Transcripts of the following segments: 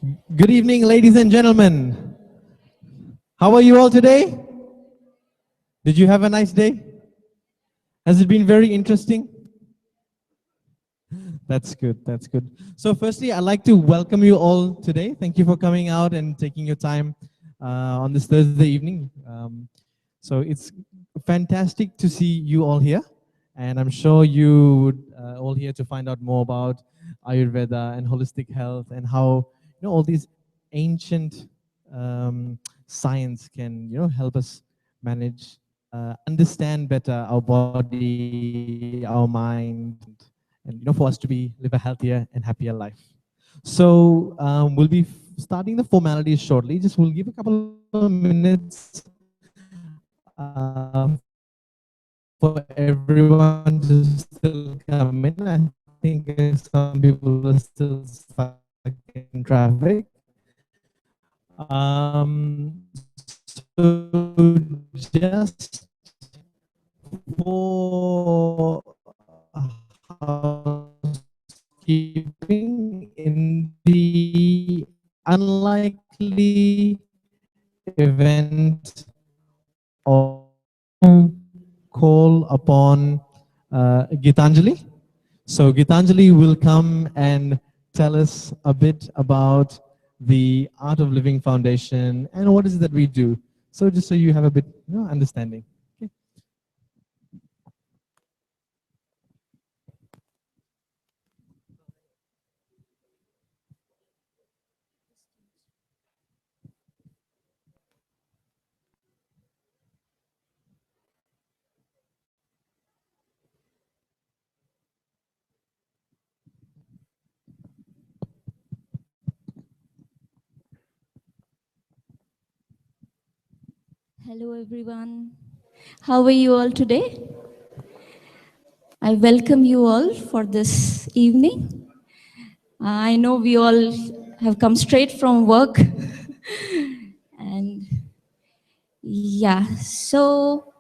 Good evening, ladies and gentlemen. How are you all today? Did you have a nice day? Has it been very interesting? That's good, that's good. So firstly, I'd like to welcome you all today. Thank you for coming out and taking your time on this Thursday evening. So it's fantastic to see you all here. And I'm sure you would all here to find out more about Ayurveda and holistic health and how all these ancient science can help us manage, understand better our body, our mind, and for us to live a healthier and happier life. So we'll be starting the formalities shortly. Just we'll give a couple of minutes for everyone to still come in. I think some people are still stuck in traffic. So just for housekeeping, in the unlikely event of call upon Gitanjali. So Gitanjali will come and tell us a bit about the Art of Living Foundation and what is it that we do. So just so you have a bit understanding. Okay. Hello everyone. How are you all today? I welcome you all for this evening. I know we all have come straight from work. And so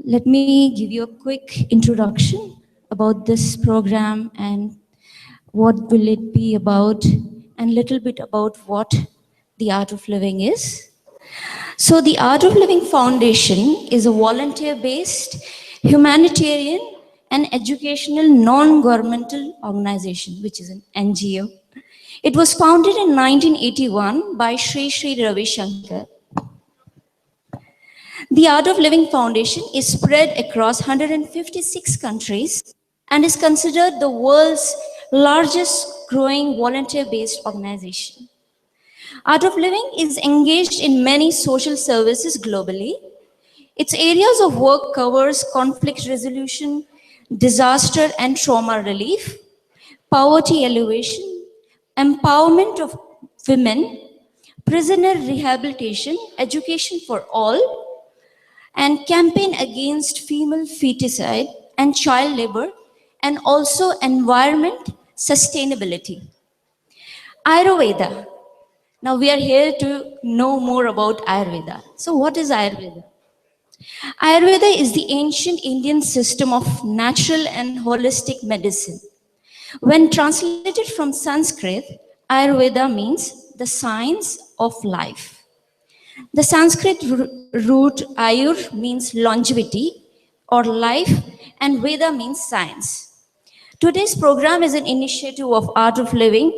let me give you a quick introduction about this program and what will it be about, and a little bit about what the Art of Living is. So the Art of Living Foundation is a volunteer-based, humanitarian and educational non-governmental organization, which is an NGO. It was founded in 1981 by Sri Sri Ravi Shankar. The Art of Living Foundation is spread across 156 countries and is considered the world's largest growing volunteer-based organization. Art of Living is engaged in many social services globally. Its areas of work covers conflict resolution, disaster and trauma relief, poverty alleviation, empowerment of women, prisoner rehabilitation, education for all, and campaign against female feticide and child labor, and also environment sustainability. Ayurveda. Now we are here to know more about Ayurveda. So what is Ayurveda? Ayurveda is the ancient Indian system of natural and holistic medicine. When translated from Sanskrit, Ayurveda means the science of life. The Sanskrit root Ayur means longevity or life, and Veda means science. Today's program is an initiative of Art of Living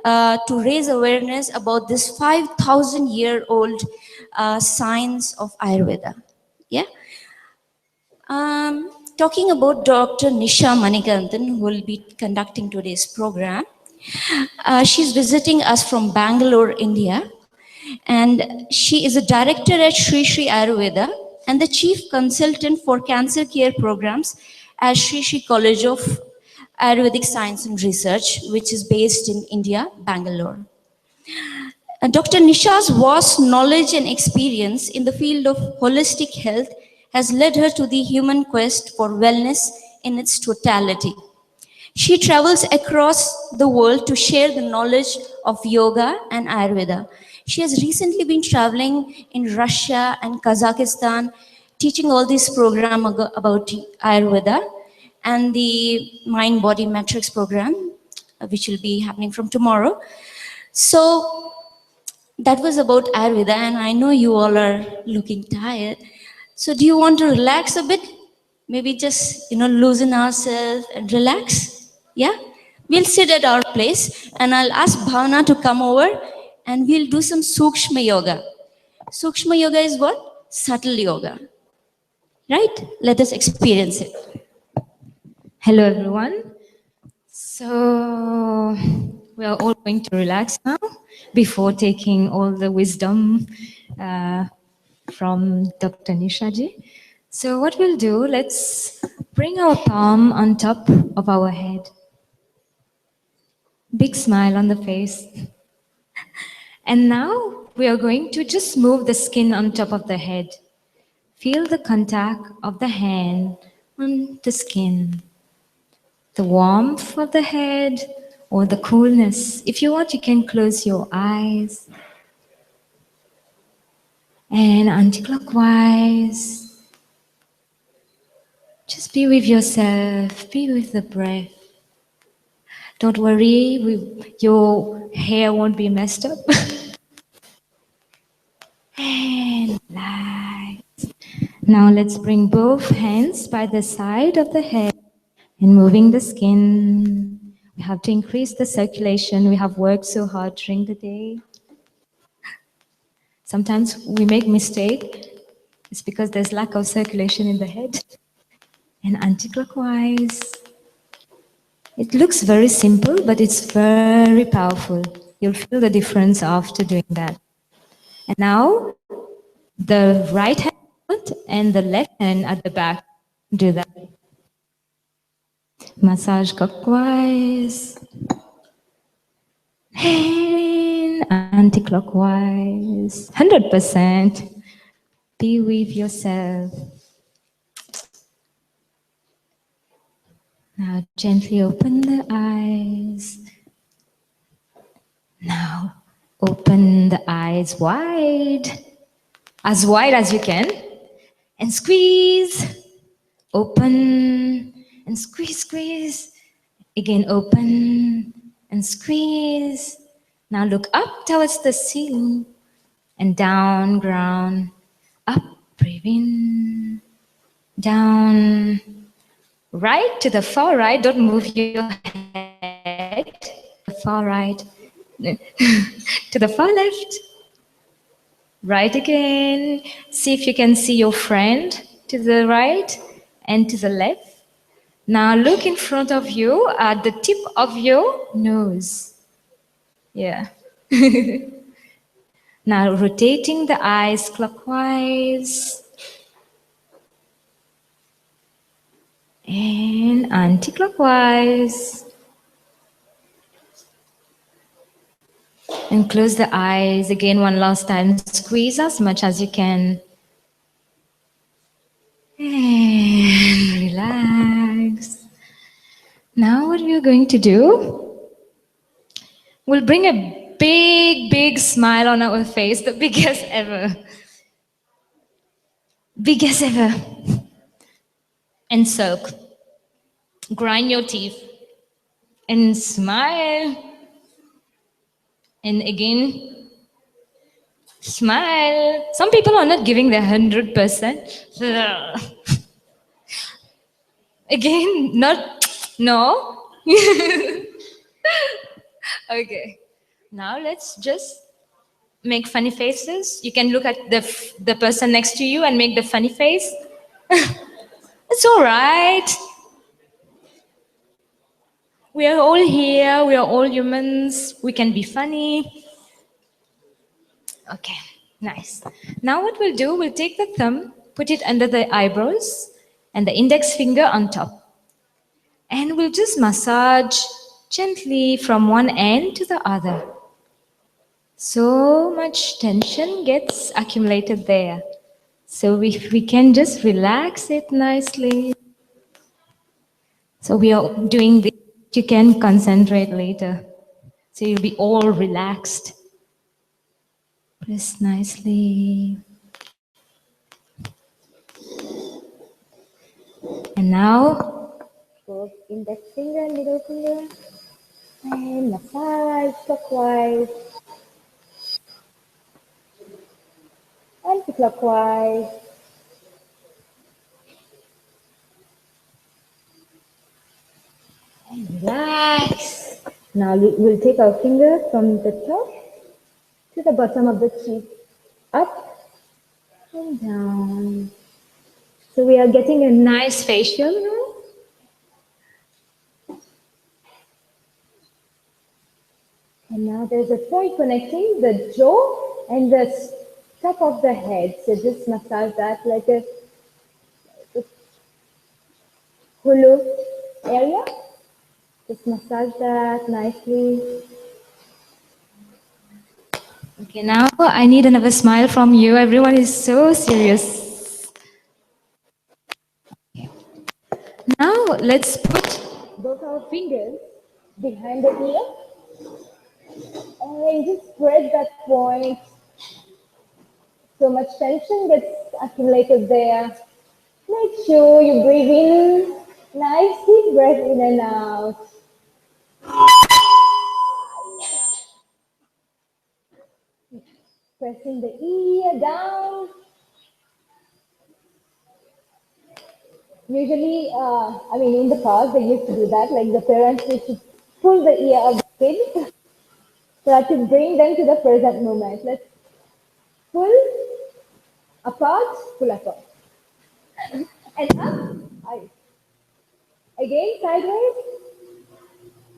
to raise awareness about this 5,000-year-old science of Ayurveda. Yeah. Talking about Dr. Nisha Manikantan, who will be conducting today's program. She's visiting us from Bangalore, India. And she is a director at Sri Sri Ayurveda and the chief consultant for cancer care programs at Sri Sri College of Ayurvedic Science and Research, which is based in India, Bangalore. And Dr. Nisha's vast knowledge and experience in the field of holistic health has led her to the human quest for wellness in its totality. She travels across the world to share the knowledge of yoga and Ayurveda. She has recently been traveling in Russia and Kazakhstan, teaching all these programs about Ayurveda and the Mind-Body Matrix program, which will be happening from tomorrow. So that was about Ayurveda, and I know you all are looking tired. So do you want to relax a bit? Maybe just, loosen ourselves and relax? Yeah? We'll sit at our place, and I'll ask Bhavana to come over, and we'll do some Sukshma Yoga. Sukshma Yoga is what? Subtle yoga. Right? Let us experience it. Hello, everyone. So, we are all going to relax now before taking all the wisdom uh, from Dr. Nisha ji. So, what we'll do, let's bring our palm on top of our head. Big smile on the face. And now we are going to just move the skin on top of the head. Feel the contact of the hand on the skin. The warmth of the head or the coolness. If you want, you can close your eyes. And anti-clockwise, just be with yourself, be with the breath. Don't worry, your hair won't be messed up. And relax. Now let's bring both hands by the side of the head and moving the skin. We have to increase the circulation. We have worked so hard during the day. Sometimes we make mistake. It's because there's lack of circulation in the head. And anti-clockwise. It looks very simple, but it's very powerful. You'll feel the difference after doing that. And now, the right hand and the left hand at the back. Do that. Massage clockwise. And anti-clockwise. 100%. Be with yourself. Now gently open the eyes. Now open the eyes wide as you can, and squeeze. Open and squeeze, squeeze. Again, open and squeeze. Now look up towards the ceiling and down, ground. Up, breathe in, down. Right to the far right, don't move your head. The far right. To the far left. Right again. See if you can see your friend to the right and to the left. Now look in front of you at the tip of your nose. Yeah. Now rotating the eyes clockwise. And anti-clockwise. And close the eyes again one last time. Squeeze as much as you can. And relax. Now what we are going to do, we'll bring a big, big smile on our face, the biggest ever. Biggest ever. And soak. Grind your teeth. And smile. And again, smile. Some people are not giving their 100%. Again, no. Okay. Now let's just make funny faces. You can look at the person next to you and make the funny face. It's all right. We are all here. We are all humans. We can be funny. Okay, nice. Now what we'll do, we'll take the thumb, put it under the eyebrows, and the index finger on top. And we'll just massage gently from one end to the other. So much tension gets accumulated there. So if we can just relax it nicely. So we are doing this, you can concentrate later. So you'll be all relaxed. Press nicely. And now, both index finger, middle finger, and massage clockwise. Anti-clockwise. And relax. Now we'll take our finger from the top to the bottom of the cheek. Up and down. So we are getting a nice facial now. And now there's a point connecting the jaw and the top of the head. So just massage that like a hulu area. Just massage that nicely. Okay, now I need another smile from you. Everyone is so serious. Now let's put Both our fingers behind the ear. And just spread that point. So much tension gets accumulated there. Make sure you breathe in. Nice deep breath in and out. Pressing the ear down. Usually, in the past, they used to do that. Like the parents used to pull the ear of the kid so that to bring them to the present moment. Let's pull apart, pull apart. And up, I. Again, sideways.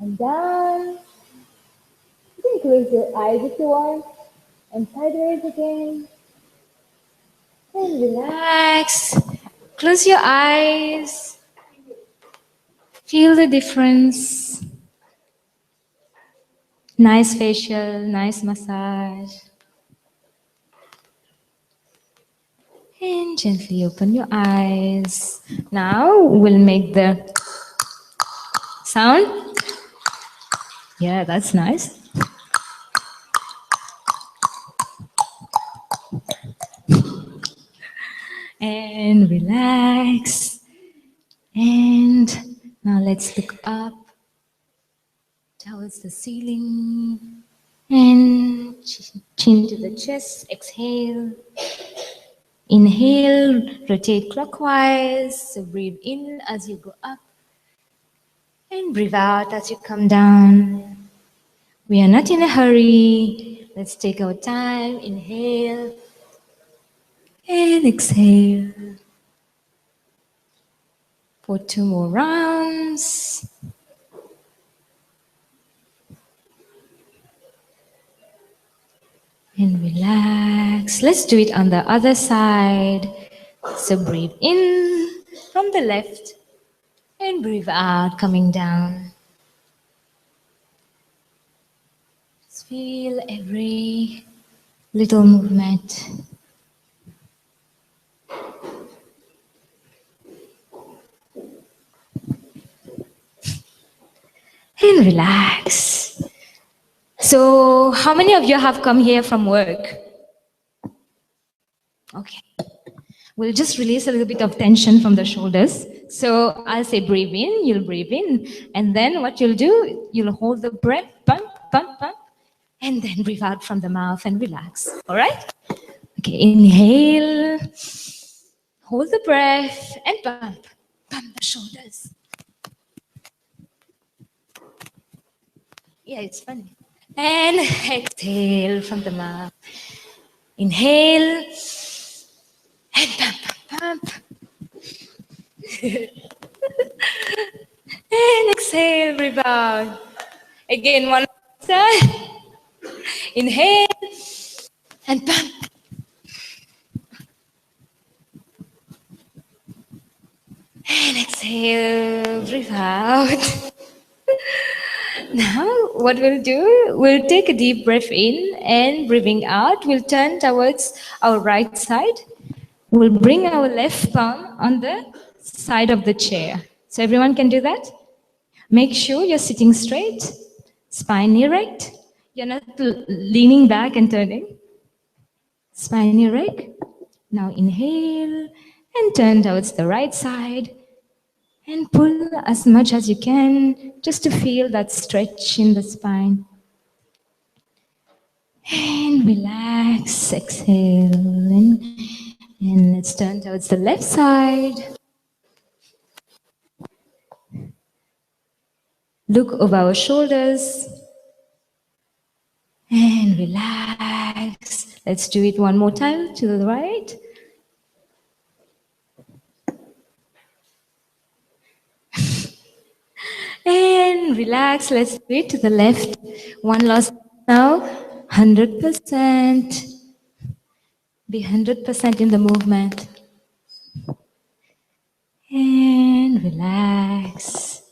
And down. You can close your eyes if you want. And sideways again. And relax. close your eyes. Feel the difference. Nice facial, nice massage. And gently open your eyes. Now we'll make the sound. Yeah, that's nice. And relax. And now let's look up towards the ceiling. And chin to the chest. Exhale. Inhale, rotate clockwise. So breathe in as you go up. And breathe out as you come down. We are not in a hurry. Let's take our time. Inhale. And exhale. For 2 more rounds. And relax. Let's do it on the other side. So breathe in from the left and breathe out coming down. Just feel every little movement. And relax. So, how many of you have come here from work? Okay. We'll just release a little bit of tension from the shoulders. So, I'll say breathe in, you'll breathe in. And then what you'll do, you'll hold the breath, pump, pump, pump. And then breathe out from the mouth and relax. All right? Okay, inhale. Hold the breath and pump. Pump the shoulders. Yeah, it's funny. And exhale from the mouth. Inhale. And pump, pump, pump. And exhale, breathe out. Again, one more time. Inhale. And pump. And exhale, breathe out. Now, what we'll do, we'll take a deep breath in and breathing out, we'll turn towards our right side. We'll bring our left palm on the side of the chair. So everyone can do that? Make sure you're sitting straight, spine erect. You're not leaning back and turning. Spine erect. Now inhale and turn towards the right side. And pull as much as you can, just to feel that stretch in the spine. And relax, exhale, and And let's turn towards the left side. Look over our shoulders and relax. Let's do it one more time to the right. And relax. Let's do it to the left. One last now. 100%. Be 100% in the movement. And relax.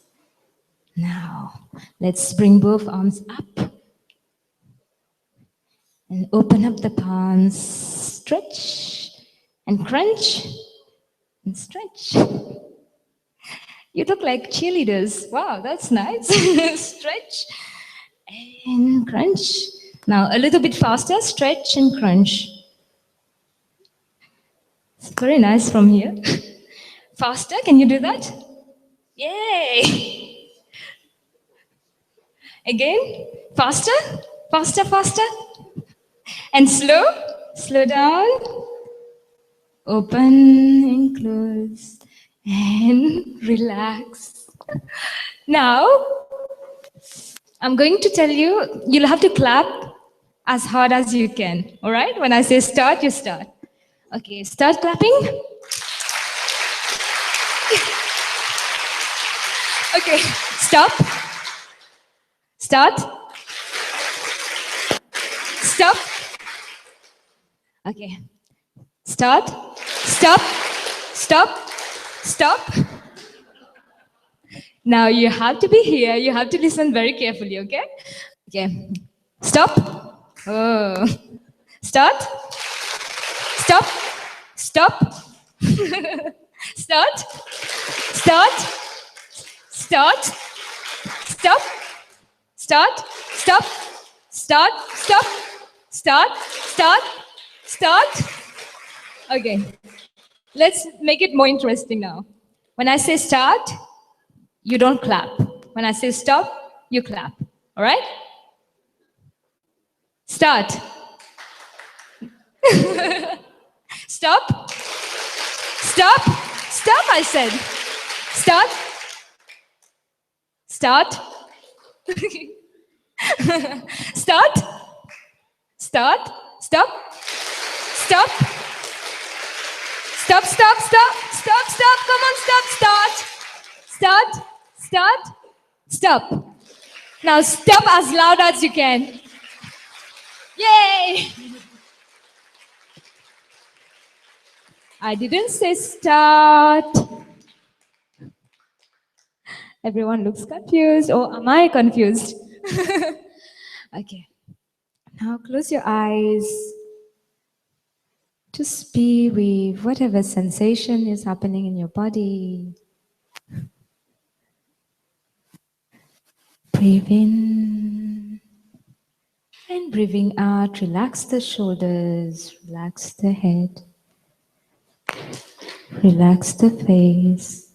Now, let's bring both arms up and open up the palms. Stretch and crunch and stretch. You look like cheerleaders. Wow, that's nice. Stretch and crunch. Now, a little bit faster. Stretch and crunch. It's very nice from here. Faster, can you do that? Yay! Again, faster, faster, faster. And slow, slow down. Open and close. And relax. Now, I'm going to tell you, you'll have to clap as hard as you can. All right? When I say start, you start. Okay, start clapping. Okay, stop. Start. Stop. Okay. Start. Stop. Stop. Stop. Now you have to be here. You have to listen very carefully, okay? Okay. Stop. Oh. Start. Stop. Stop. Start. Start. Start. Stop. Start. Stop. Start. Stop. Start. Start. Start. Okay. Let's make it more interesting now. When I say start, you don't clap. When I say stop, you clap. All right? Start. Stop. Stop. Stop, I said. Start. Start. Start. Start. Stop. Stop. Stop, stop, stop. Stop, stop. Come on, stop. Start. Start. Start. Stop. Now stop as loud as you can. Yay! I didn't say start. Everyone looks confused. Oh, am I confused? Okay. Now close your eyes. Just be with whatever sensation is happening in your body. Breathe in and breathing out. Relax the shoulders, relax the head, relax the face,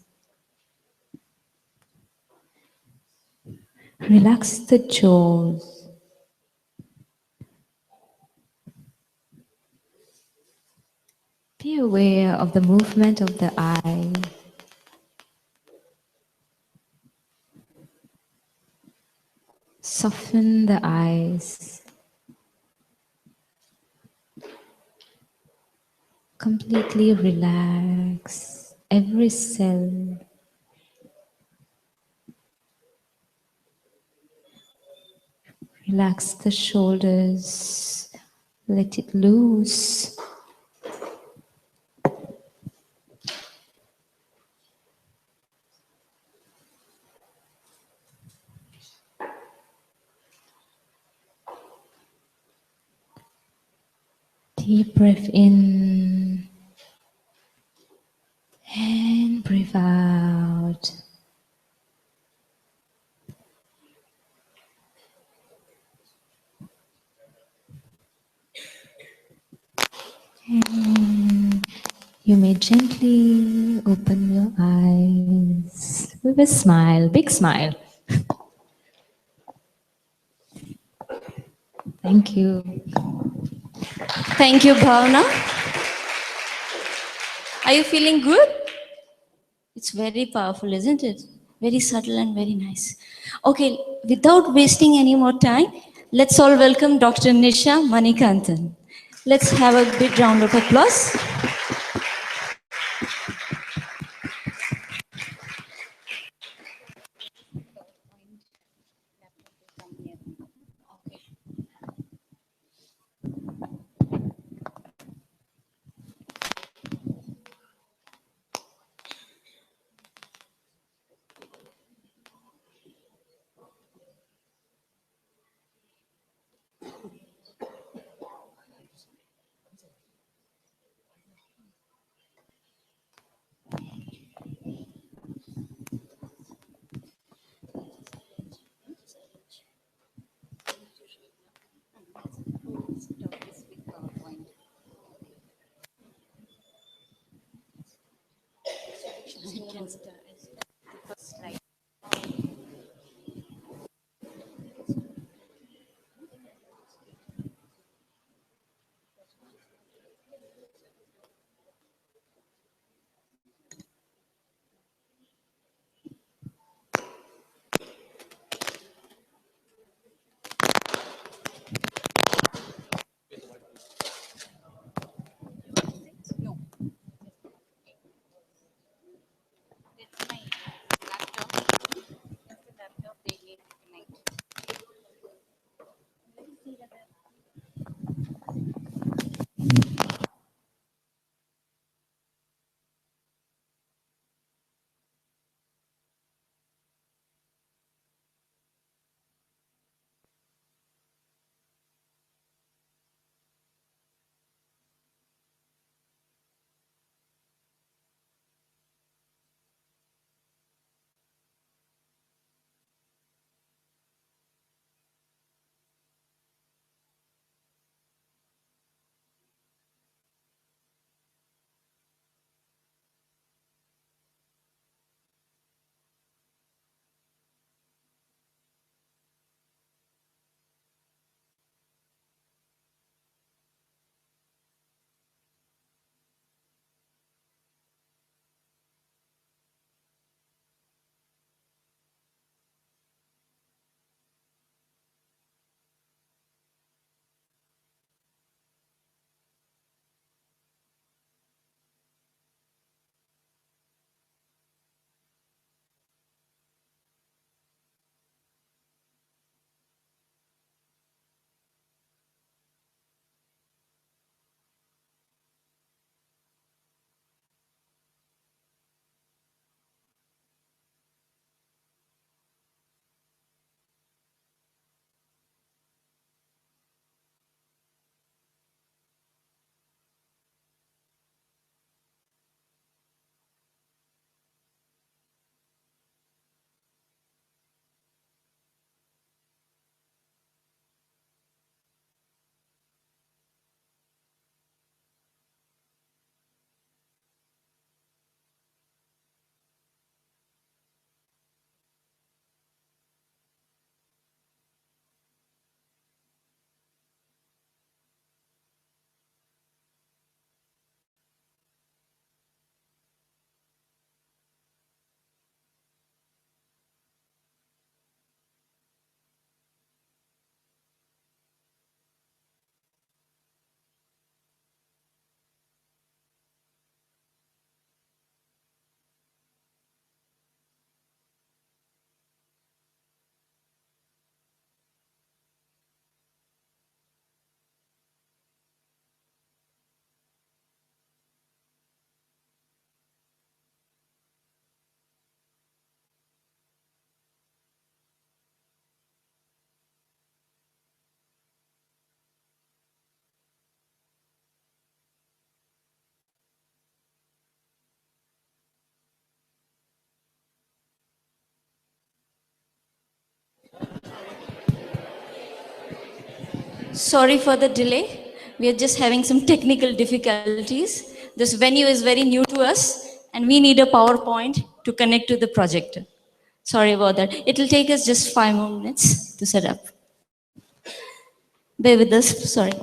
relax the jaws. Be aware of the movement of the eye. Soften the eyes. Completely relax every cell. Relax the shoulders. Let it loose. Deep breath in and breathe out. And you may gently open your eyes with a smile, big smile. Thank you. Thank you, Bhavna. Are you feeling good? It's very powerful, isn't it? Very subtle and very nice. Okay, without wasting any more time, let's all welcome Dr. Nisha Manikantan. Let's have a big round of applause. Sorry for the delay. We are just having some technical difficulties. This venue is very new to us and we need a PowerPoint to connect to the projector. Sorry about that. It will take us just 5 more minutes to set up. Bear with us, sorry.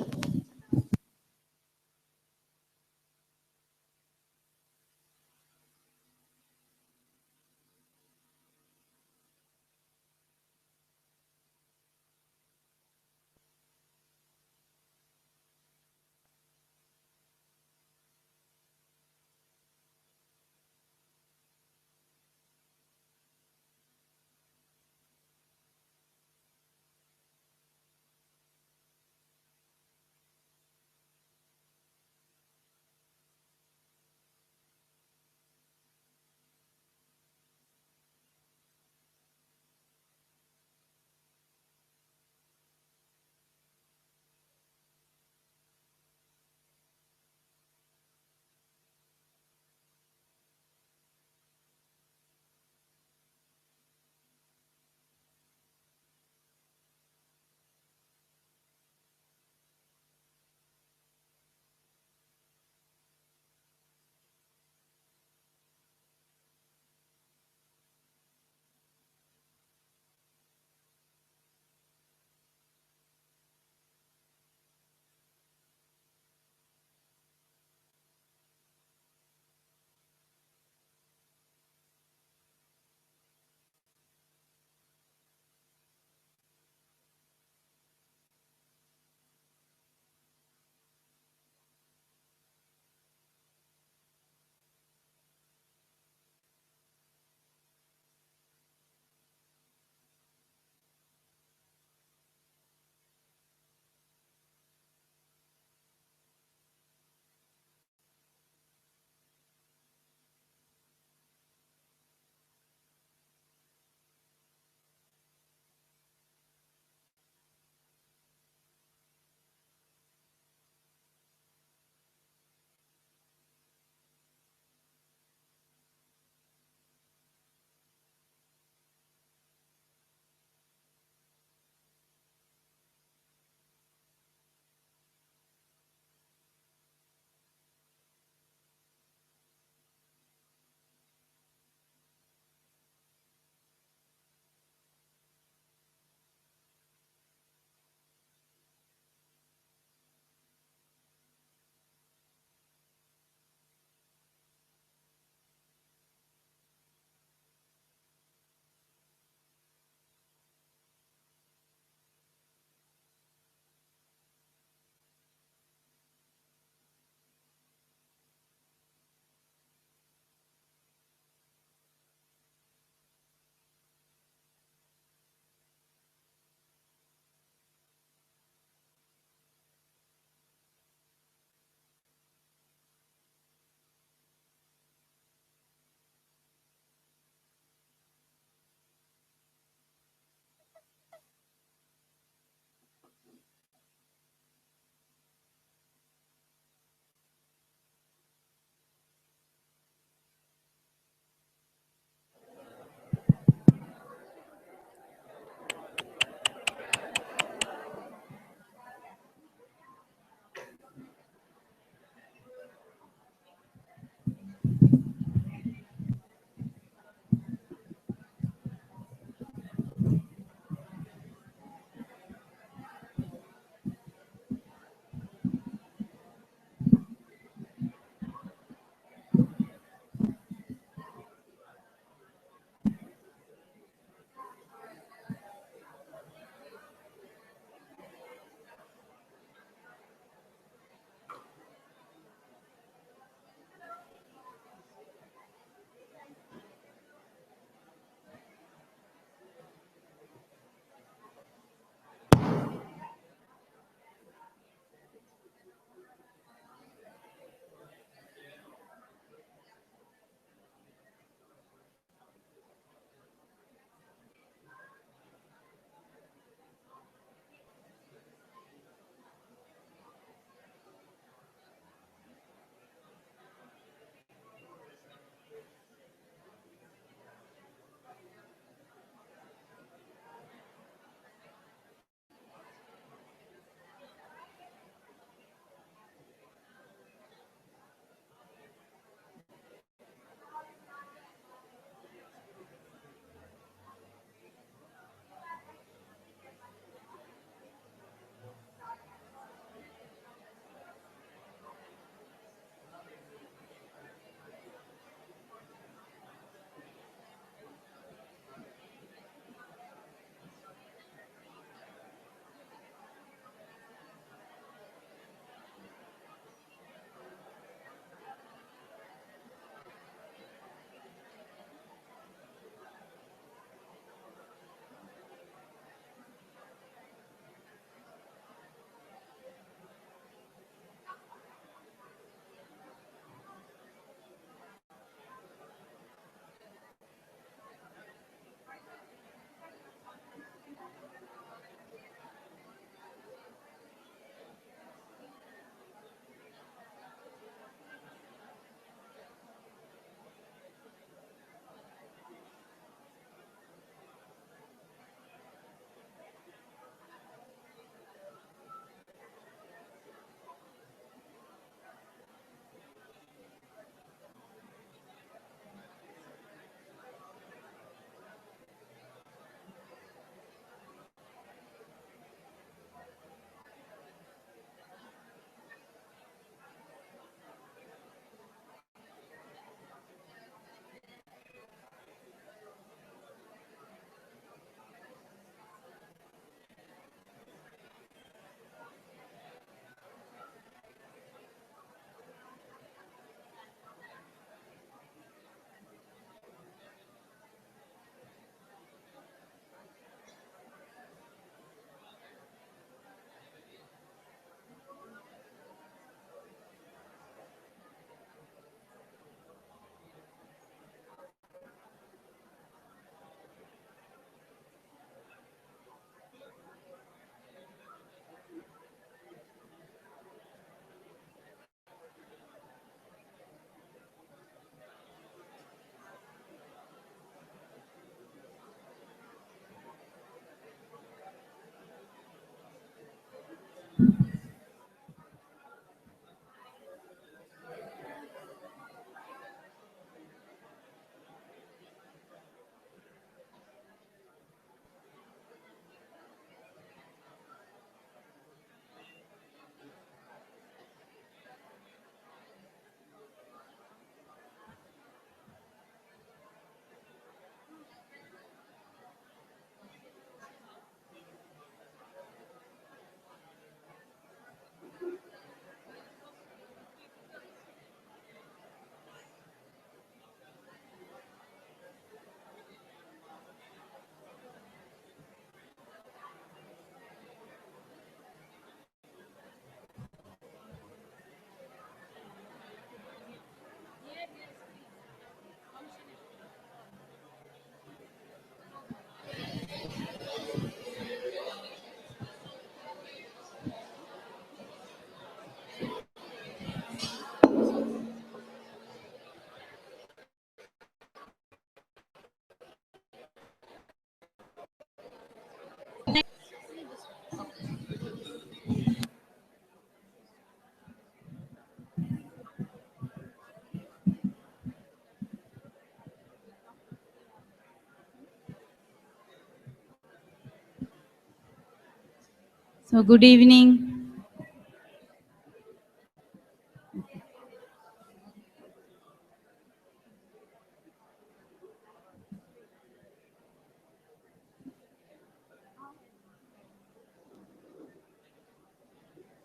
So good evening.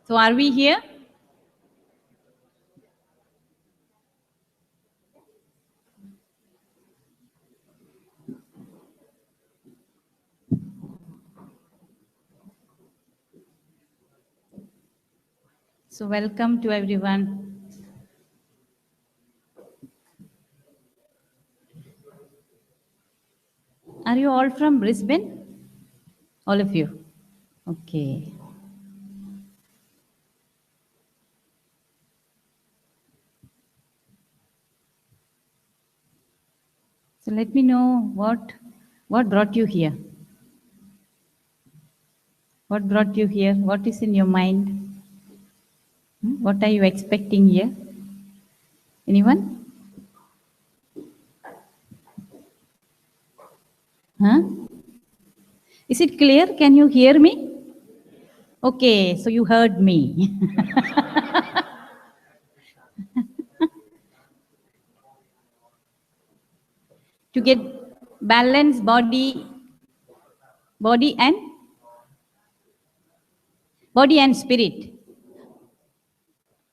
So are we here? So welcome to everyone. Are you all from Brisbane? All of you? Okay. So let me know what brought you here. What brought you here? What is in your mind? What are you expecting here? Anyone? Huh? Is it clear? Can you hear me? Okay, so you heard me. To get balanced body and spirit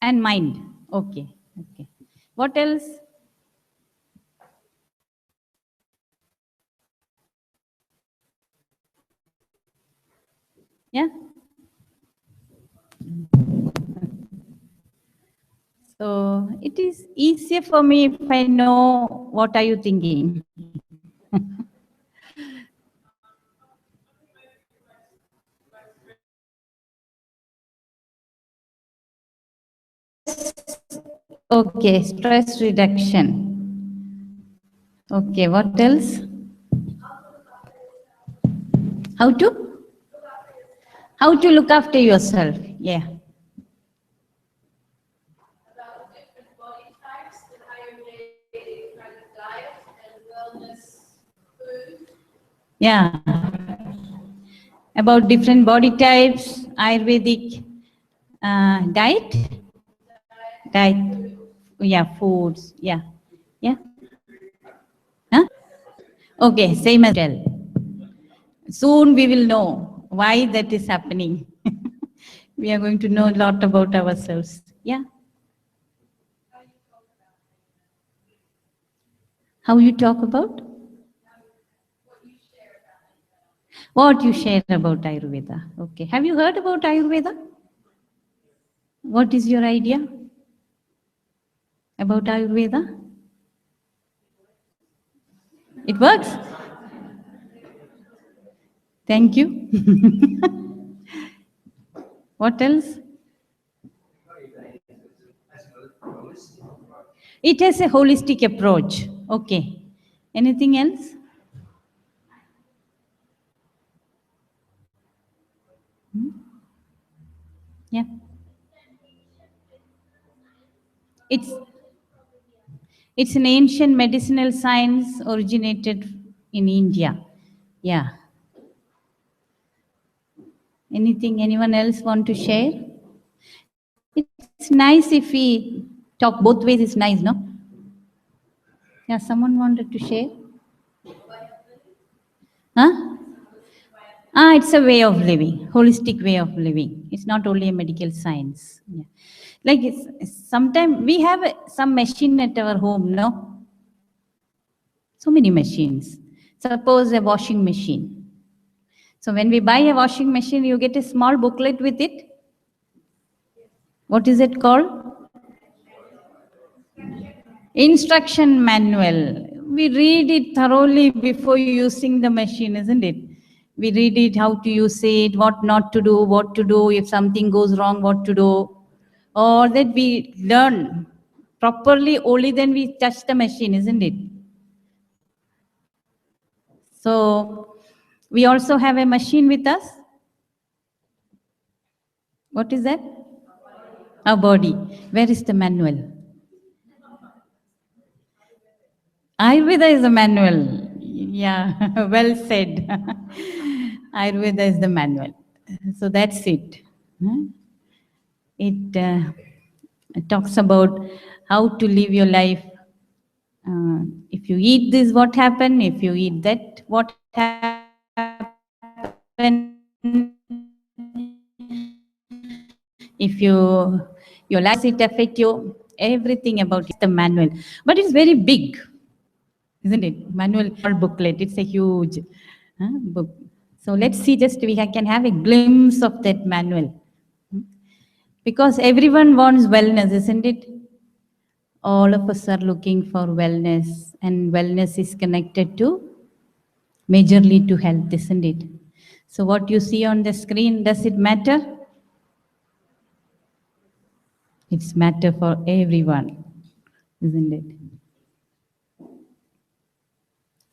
and mind. Okay. Okay. What else? Yeah. So it is easier for me if I know what are you thinking. Okay, stress reduction. Okay, what else? How to? How to look after yourself. Yeah. Yeah. About different body types, Ayurvedic diet. Diet. Yeah, foods. Yeah. Yeah. Huh? Okay, same as well. Soon we will know why that is happening. We are going to know a lot about ourselves. Yeah. How you talk about? What you share about Ayurveda. Okay. Have you heard about Ayurveda? What is your idea about Ayurveda? It works? Thank you. What else? It has a holistic approach. Okay. Anything else? Yeah. It's an ancient medicinal science originated in India. Yeah. Anyone else want to share? It's nice if we talk both ways, it's nice, no? Yeah, someone wanted to share? Huh? It's a way of living, holistic way of living. It's not only a medical science. Yeah. Like sometimes we have some machine at our home, no? So many machines. Suppose a washing machine. So when we buy a washing machine, you get a small booklet with it. What is it called? Instruction manual. We read it thoroughly before using the machine, isn't it? We read it, how to use it, what not to do, what to do, if something goes wrong, what to do. All that we learn properly only then we touch the machine, isn't it? So we also have a machine with us. What is that? Our body. Where is the manual? Ayurveda is the manual. Yeah, well said. Ayurveda is the manual. So that's it. Huh? It talks about how to live your life. If you eat this, what happen? If you eat that, what happen? If your life, it affect you, everything about it, the manual. But it's very big, isn't it? Manual or booklet, it's a huge book. So let's see, just we can have a glimpse of that manual. Because everyone wants wellness, isn't it? All of us are looking for wellness, and wellness is connected to majorly to health, isn't it? So what you see on the screen, does it matter? It's matter for everyone, isn't it?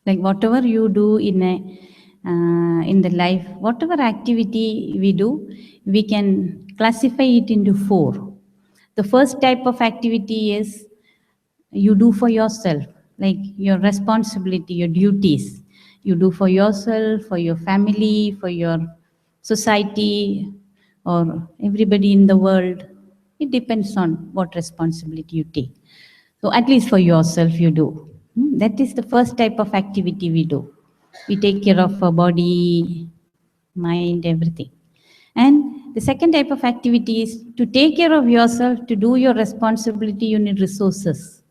Like whatever you do in the life, whatever activity we do, we can classify it into four. The first type of activity is you do for yourself, like your responsibility, your duties. You do for yourself, for your family, for your society, or everybody in the world. It depends on what responsibility you take. So at least for yourself, you do. That is the first type of activity we do. We take care of our body, mind, everything. And the second type of activity is to take care of yourself, to do your responsibility, you need resources.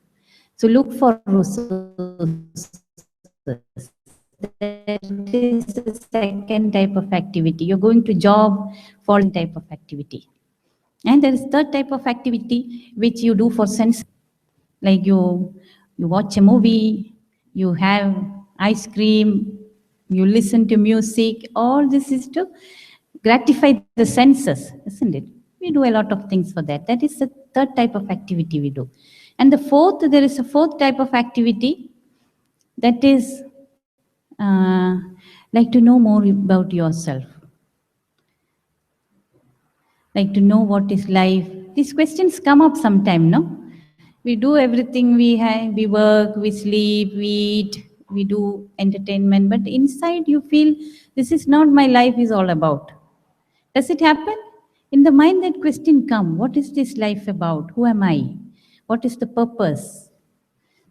So look for resources. That is the second type of activity. You're going to job for type of activity. And there is third type of activity which you do for sense, like you watch a movie, you have ice cream, you listen to music. All this is to gratify the senses, isn't it? We do a lot of things for that. That is the third type of activity we do. And the fourth, there is a fourth type of activity, that is like to know more about yourself, like to know what is life. These questions come up sometime, no? We do everything, we work, we sleep, we eat, we do entertainment, but inside you feel this is not my life is all about. Does it happen? In the mind that question come, what is this life about? Who am I? What is the purpose?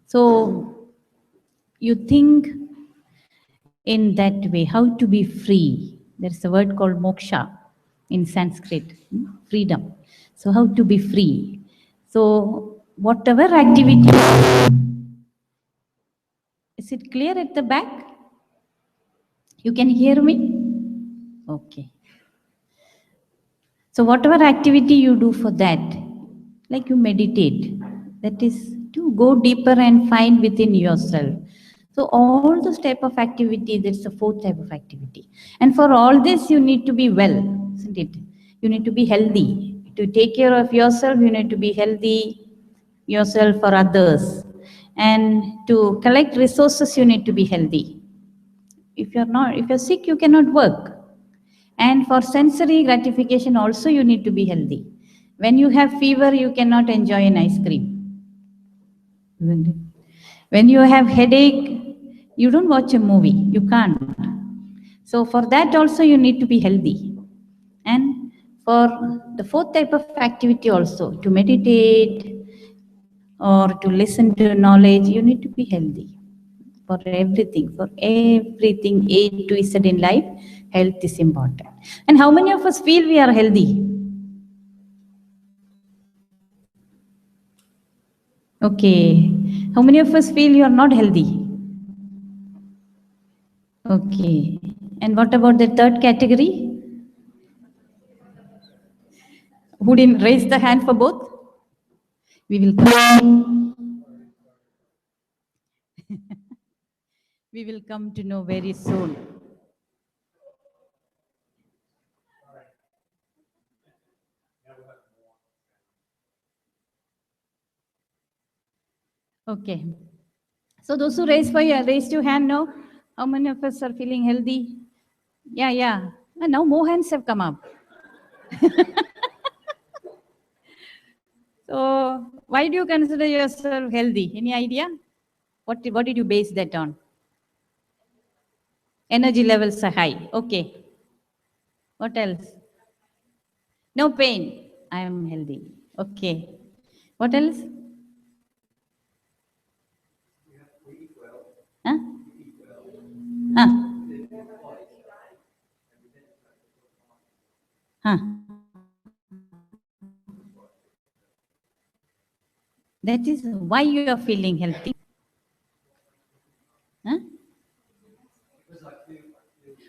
So you think in that way, how to be free. There's a word called moksha in Sanskrit, freedom. So how to be free. So whatever activity, is it clear at the back? You can hear me? Okay. So whatever activity you do for that, like you meditate, that is to go deeper and find within yourself. So all those type of activity, that's the fourth type of activity. And for all this, you need to be well, isn't it? You need to be healthy. To take care of yourself, you need to be healthy, yourself or others. And to collect resources, you need to be healthy. If you're sick, you cannot work. And for sensory gratification also, you need to be healthy. When you have fever, you cannot enjoy an ice cream, isn't it? When you have headache, you don't watch a movie. You can't. So for that also, you need to be healthy. And for the fourth type of activity also, to meditate or to listen to knowledge, you need to be healthy. For everything A to Z in life, health is important. And how many of us feel we are healthy? Okay. How many of us feel you are not healthy? Okay. And what about the third category? Who didn't raise the hand for both? We will come. We will come to know very soon. Okay. So those who raised your hand now, how many of us are feeling healthy? Yeah, yeah. And now more hands have come up. So why do you consider yourself healthy? Any idea? What did you base that on? Energy levels are high. Okay. What else? No pain. I am healthy. Okay. What else? Huh? Huh? Huh? That is why you are feeling healthy. Huh?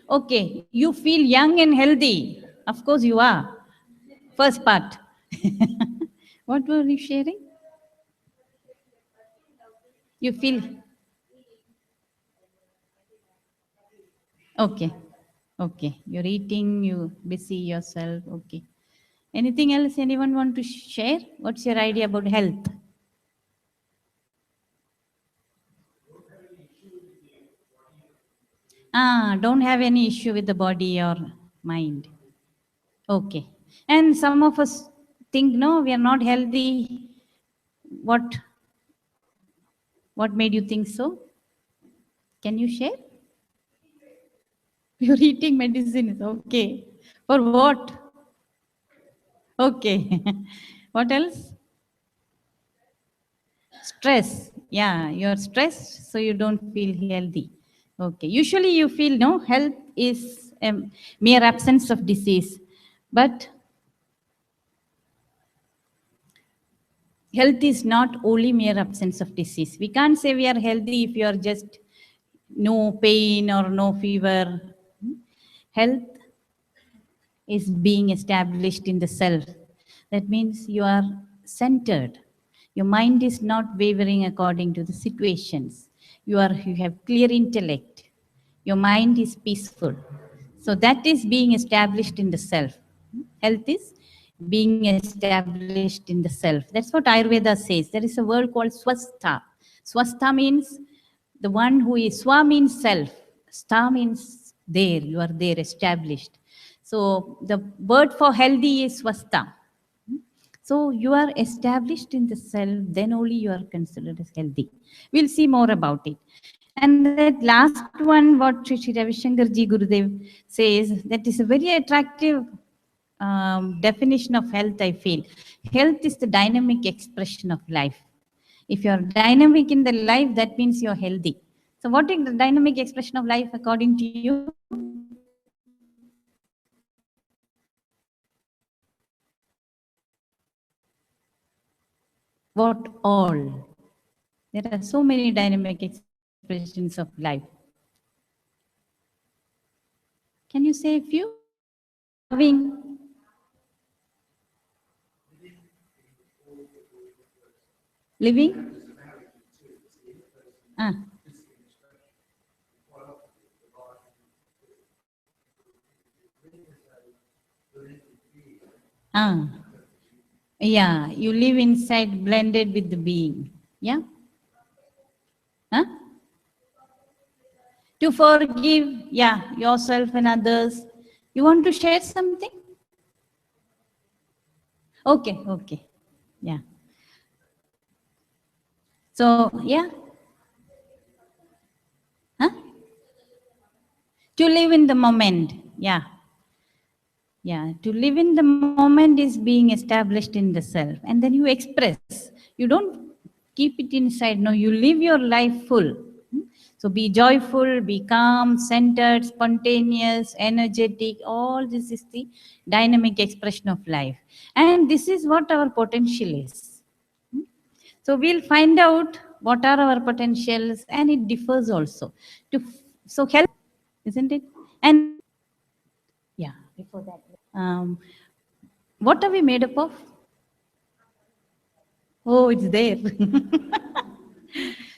Okay, you feel young and healthy. Of course you are. First part. What were you sharing? You feel okay. Okay. You're eating, you busy yourself. Okay. Anything else anyone want to share? What's your idea about health? Don't have any issue with the body or mind. Okay. And some of us think, no, we are not healthy. What what made you think so? Can you share? You're eating medicines. Okay. For what? Okay. What else? Stress. Yeah, you're stressed, so you don't feel healthy. Okay. Usually you feel, no, health is a mere absence of disease. But health is not only mere absence of disease. We can't say we are healthy if you are just no pain or no fever. Health is being established in the self. That means you are centered. Your mind is not wavering according to the situations. You have clear intellect. Your mind is peaceful. So that is being established in the self. Health is being established in the self. That's what Ayurveda says. There is a word called swastha. Swastha means the one who is, swa means self. Sta means there, you are there, established. So the word for healthy is swastha. So you are established in the self, then only you are considered as healthy. We'll see more about it. And that last one, what Sri Ravishankar Ji Gurudev says, that is a very attractive definition of health, I feel. Health is the dynamic expression of life. If you're dynamic in the life, that means you're healthy. So what is the dynamic expression of life according to you? What all? There are so many dynamic expressions of life. Can you say a few? Loving, living? Ah. Ah. Yeah, you live inside blended with the being. Yeah? Huh? To forgive, yeah, yourself and others. You want to share something? Okay, okay. Yeah. So, yeah. Huh? To live in the moment. Yeah. Yeah. To live in the moment is being established in the self. And then you express. You don't keep it inside. No, you live your life full. So be joyful, be calm, centered, spontaneous, energetic. All this is the dynamic expression of life. And this is what our potential is. So we'll find out what are our potentials, and it differs also. So health, isn't it? And yeah, before that, what are we made up of? Oh, it's there.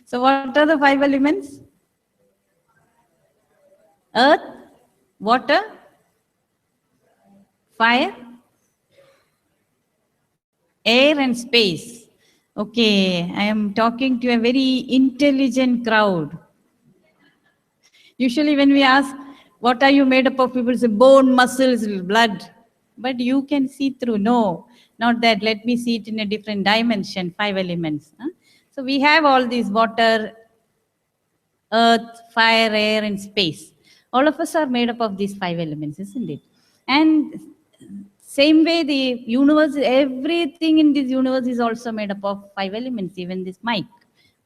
So what are the 5 elements? Earth, water, fire, air and space. Okay, I am talking to a very intelligent crowd. Usually when we ask, what are you made up of? People say bone, muscles, blood. But you can see through. No, not that. Let me see it in a different dimension, 5 elements. Huh? So we have all these water, earth, fire, air, and space. All of us are made up of these 5 elements, isn't it? And same way, the universe, everything in this universe is also made up of 5 elements, even this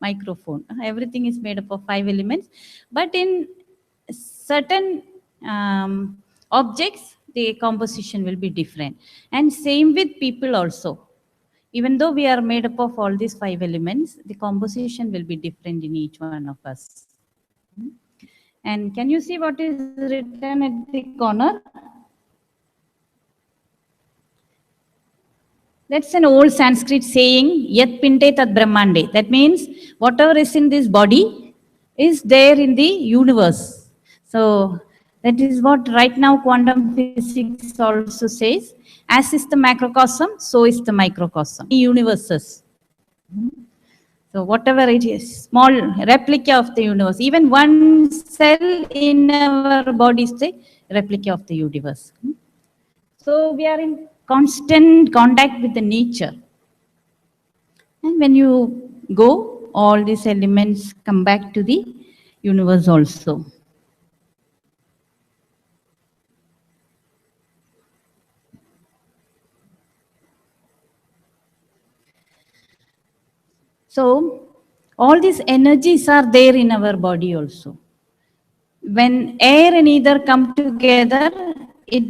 microphone. Everything is made up of 5 elements. But in certain objects, the composition will be different. And same with people also. Even though we are made up of all these 5 elements, the composition will be different in each one of us. And can you see what is written at the corner? That's an old Sanskrit saying, Yat pinte tad brahmande. That means whatever is in this body is there in the universe. So that is what right now quantum physics also says. As is the macrocosm, so is the microcosm. Universes. So whatever it is, small replica of the universe. Even one cell in our body is the replica of the universe. So we are in constant contact with the nature. And when you go, all these elements come back to the universe also. So all these energies are there in our body also. When air and ether come together, it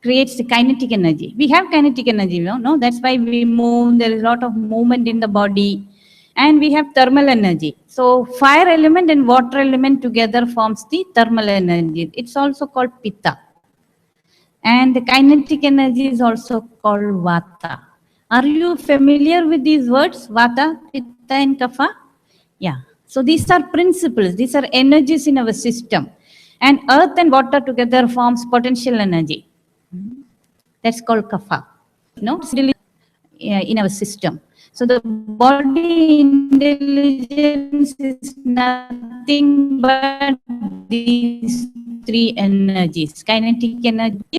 creates the kinetic energy. We have kinetic energy, no? That's why we move. There is a lot of movement in the body. And we have thermal energy. So fire element and water element together forms the thermal energy. It's also called pitta. And the kinetic energy is also called vata. Are you familiar with these words, vata, pitta and kapha? Yeah. So these are principles. These are energies in our system. And earth and water together forms potential energy. That's called kapha. No, in our system. So the body intelligence is nothing but these 3 energies. Kinetic energy.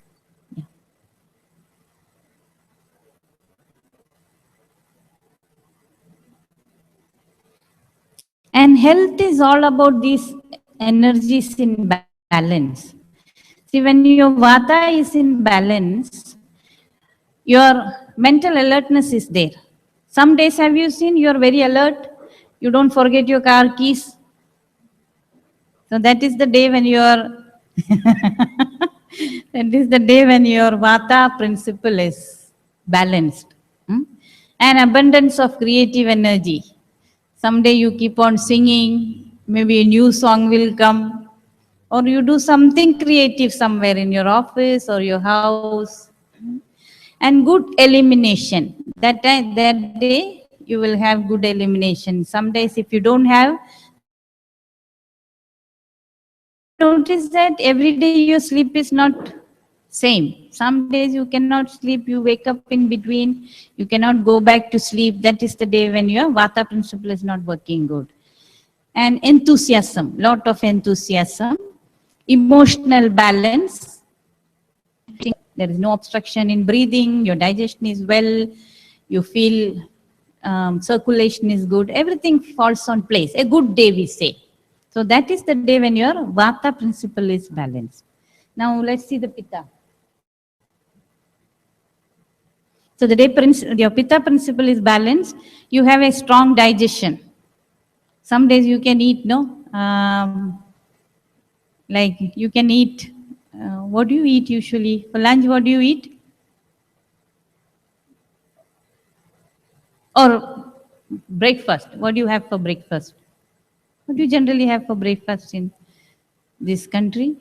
And health is all about these energies in balance. See, when your vata is in balance, your mental alertness is there. Some days, have you seen, you are very alert, you don't forget your car keys. So that is the day when you are, that is the day when your vata principle is balanced. An abundance of creative energy. Someday you keep on singing, maybe a new song will come, or you do something creative somewhere in your office or your house. And good elimination. That day you will have good elimination. Some days if you don't have, notice that every day your sleep is not same. Some days you cannot sleep, you wake up in between, you cannot go back to sleep. That is the day when your vata principle is not working good. And enthusiasm, lot of enthusiasm, emotional balance. There is no obstruction in breathing, your digestion is well, you feel circulation is good, everything falls on place. A good day, we say. So that is the day when your vata principle is balanced. Now let's see the pitta. So the day your pitta principle is balanced, you have a strong digestion. Some days you can eat, like you can eat, what do you eat usually? For lunch, what do you eat? Or breakfast, what do you have for breakfast? What do you generally have for breakfast in this country?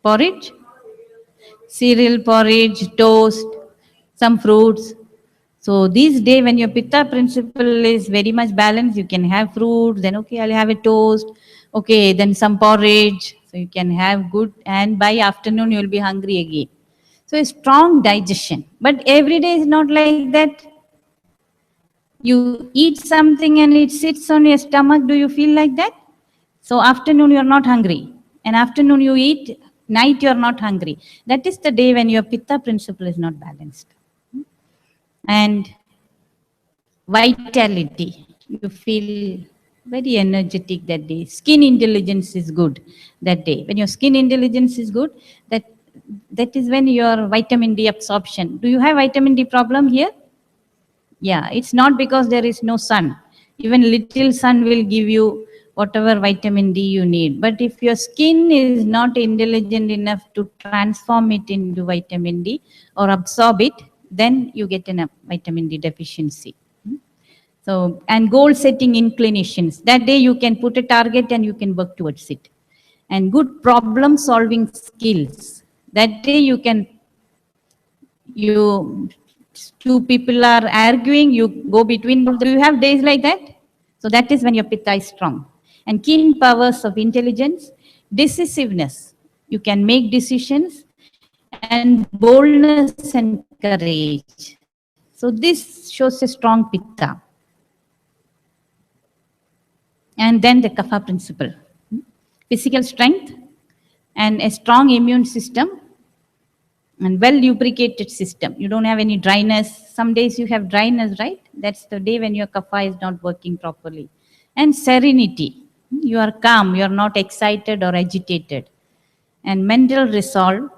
Porridge? Cereal, porridge, toast, some fruits. So these days when your pitta principle is very much balanced, you can have fruits, then okay, I'll have a toast, okay, then some porridge. So you can have good, and by afternoon you'll be hungry again. So a strong digestion. But every day is not like that. You eat something and it sits on your stomach, do you feel like that? So afternoon you're not hungry. And afternoon you eat, night you're not hungry. That is the day when your pitta principle is not balanced. And vitality, you feel very energetic that day. Skin intelligence is good that day. When your skin intelligence is good, that that is when your vitamin D absorption. Do you have vitamin D problem here? Yeah, it's not because there is no sun. Even little sun will give you whatever vitamin D you need. But if your skin is not intelligent enough to transform it into vitamin D or absorb it, then you get a vitamin D deficiency. So, and goal setting inclinations. That day you can put a target and you can work towards it. And good problem solving skills. That day you can, two people are arguing, you go between. Do you have days like that? So that is when your pitta is strong. And keen powers of intelligence, decisiveness. You can make decisions, and boldness and courage. So this shows a strong pitta. And then the kapha principle. Physical strength and a strong immune system and well lubricated system. You don't have any dryness. Some days you have dryness, right? That's the day when your kapha is not working properly. And serenity. You are calm, you are not excited or agitated. And mental resolve,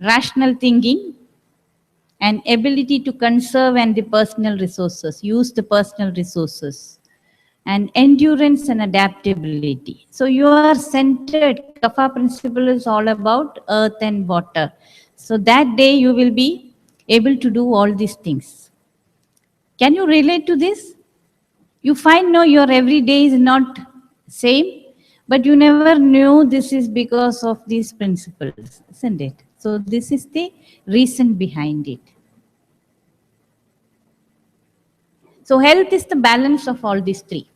rational thinking, and ability to conserve and the personal resources, use the personal resources, and endurance and adaptability. So you are centered. Kapha principle is all about earth and water. So that day you will be able to do all these things. Can you relate to this? You find no, your every day is not same, but you never knew this is because of these principles, isn't it? So this is the reason behind it. So health is the balance of all these three.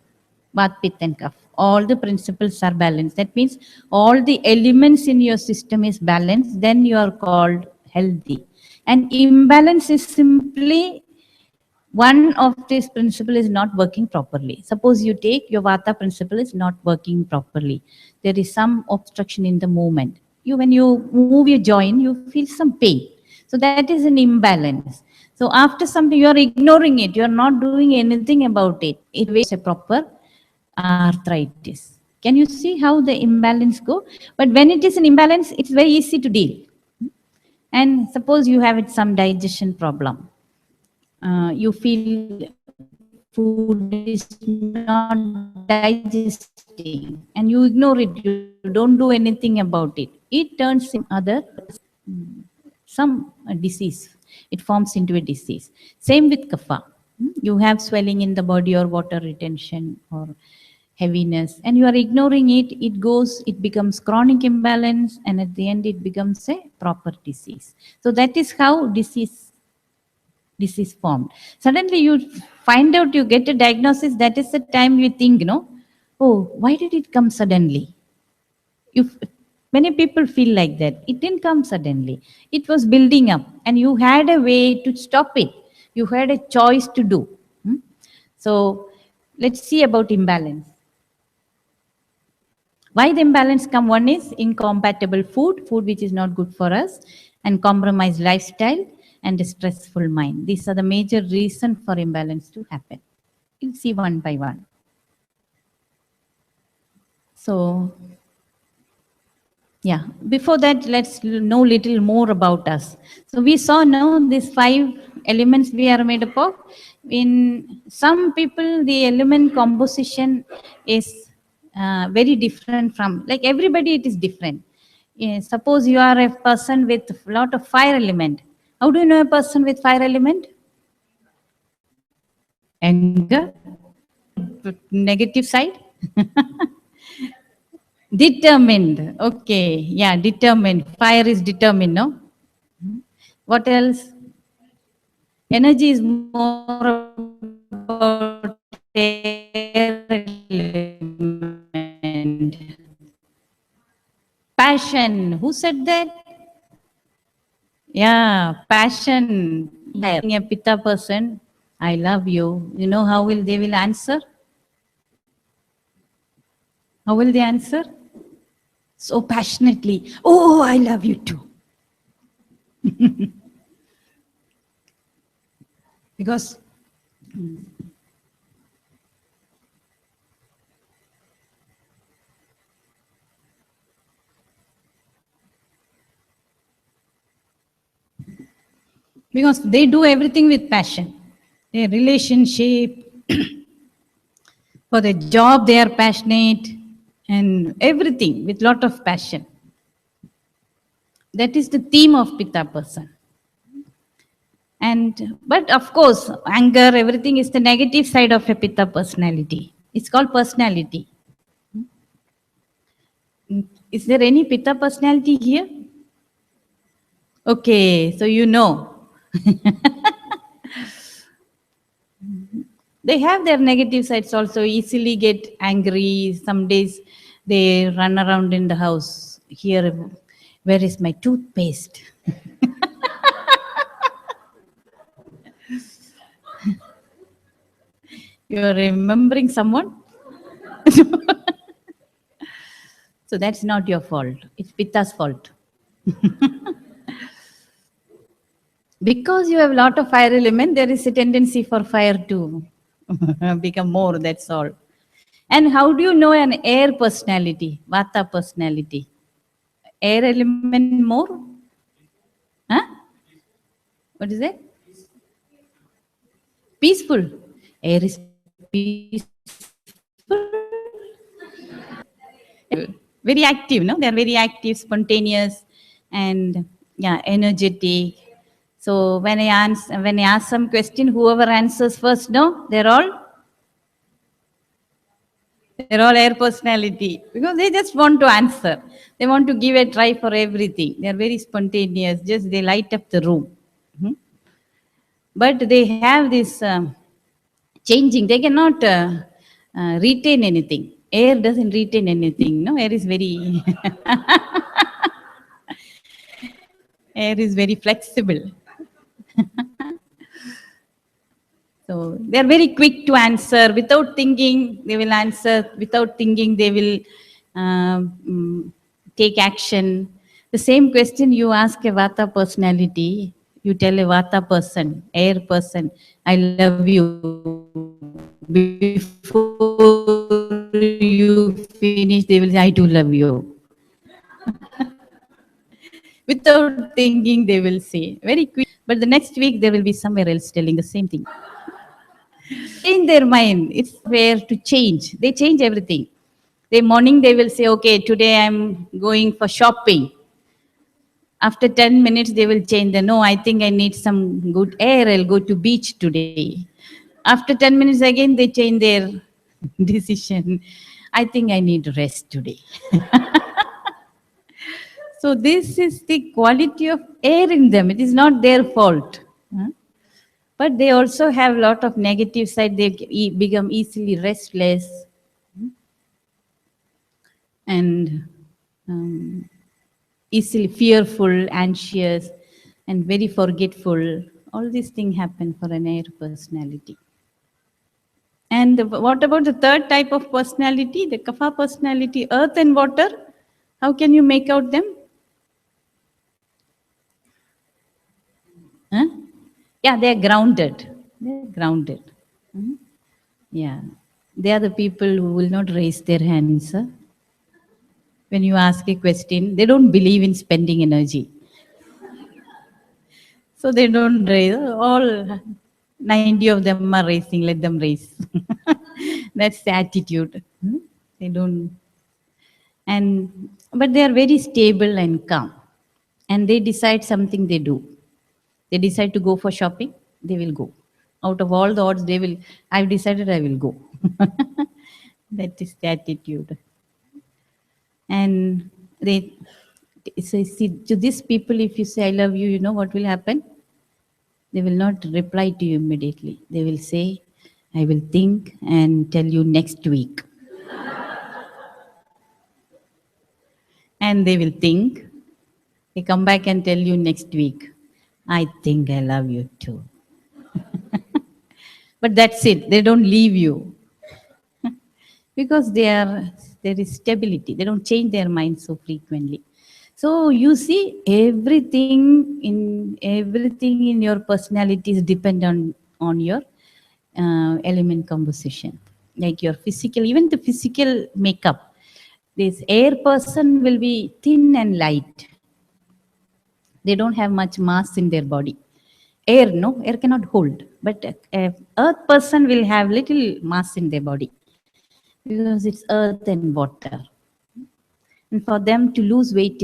Vata, Pitta and Kapha. All the principles are balanced. That means all the elements in your system is balanced. Then you are called healthy. And imbalance is simply one of this principle is not working properly. Suppose you take your Vata principle is not working properly. There is some obstruction in the movement. When you move your joint, you feel some pain. So that is an imbalance. So after something, you are ignoring it. You are not doing anything about it. It is a proper arthritis. Can you see how the imbalance go? But when it is an imbalance, it's very easy to deal. And suppose you have some digestion problem. You feel food is not digesting and you ignore it, you don't do anything about it. It turns in other some disease. It forms into a disease. Same with kapha. You have swelling in the body or water retention or heaviness and you are ignoring it, it becomes chronic imbalance and at the end it becomes a proper disease. So that is how disease formed. Suddenly you find out, you get a diagnosis, that is the time you think, oh, why did it come suddenly? Many people feel like that. It didn't come suddenly. It was building up and you had a way to stop it. You had a choice to do. So let's see about imbalance. Why the imbalance come? One is incompatible food which is not good for us, and compromised lifestyle and a stressful mind. These are the major reasons for imbalance to happen. We'll see one by one. So, yeah, before that, let's know little more about us. So we saw now these 5 elements we are made up of. In some people, the element composition is very different from, like everybody it is different. Suppose you are a person with a lot of fire element. How do you know a person with fire element? Anger, negative side. Determined. Okay. Yeah, determined. Fire is determined, no? What else? Energy is more about air element. Passion. Who said that? Yeah, passion. Being a Pitta person, I love you. You know how they will answer? How will they answer? So passionately. Oh, I love you too. Because because they do everything with passion. Their relationship, for the job they are passionate, and everything with lot of passion. That is the theme of Pitta person. And but of course, anger, everything is the negative side of a Pitta personality. It's called personality. Is there any Pitta personality here? Okay, so you know. They have their negative sides also, easily get angry. Some days they run around in the house. Here, where is my toothpaste? You are remembering someone? So that's not your fault. It's Pitta's fault. Because you have a lot of fire element, there is a tendency for fire to become more, that's all. And how do you know an air personality, Vata personality? Air element more? Huh? What is it? Peaceful. Air is peaceful. Very active, no? They are very active, spontaneous, and yeah, energetic. So when I ask some question, whoever answers first, no, they're all air personality, because they just want to answer. They want to give a try for everything. They are very spontaneous. Just they light up the room. But they have this changing. They cannot retain anything. Air doesn't retain anything. No, air is very air is very flexible. So they are very quick to answer without thinking. They will answer without thinking. They will take action. The same question you ask a Vata personality, you tell a Vata person, air person, I love you. Before you finish, they will say, I do love you. Without thinking, they will say very quick. But the next week, they will be somewhere else telling the same thing. Change their mind. It's where to change. They change everything. The morning they will say, okay, today I'm going for shopping. After 10 minutes, they will change. No, I think I need some good air. I'll go to beach today. After 10 minutes again, they change their decision. I think I need rest today. So this is the quality of air in them. It is not their fault. But they also have a lot of negative side. They become easily restless and easily fearful, anxious, and very forgetful. All these things happen for an air personality. And what about the third type of personality, the Kapha personality, earth and water? How can you make out them? Huh? Yeah, they are grounded. They're grounded. Yeah. They are the people who will not raise their hands. When you ask a question, they don't believe in spending energy. So they don't raise. All 90 of them are raising, let them raise. That's the attitude. They don't. But they are very stable and calm. And they decide something, they do. They decide to go for shopping, they will go. Out of all the odds, I've decided I will go. That is the attitude. And they say, see, to these people, if you say, I love you, you know what will happen? They will not reply to you immediately. They will say, I will think and tell you next week. And they will think. They come back and tell you next week. I think I love you too. But that's it. They don't leave you. Because there is stability. They don't change their mind so frequently. So you see, everything in your personalities depend on your element composition. Like your physical, even the physical makeup. This air person will be thin and light. They don't have much mass in their body. air, no, air cannot hold. But a earth person will have little mass in their body because it's earth and water. And for them to lose weight,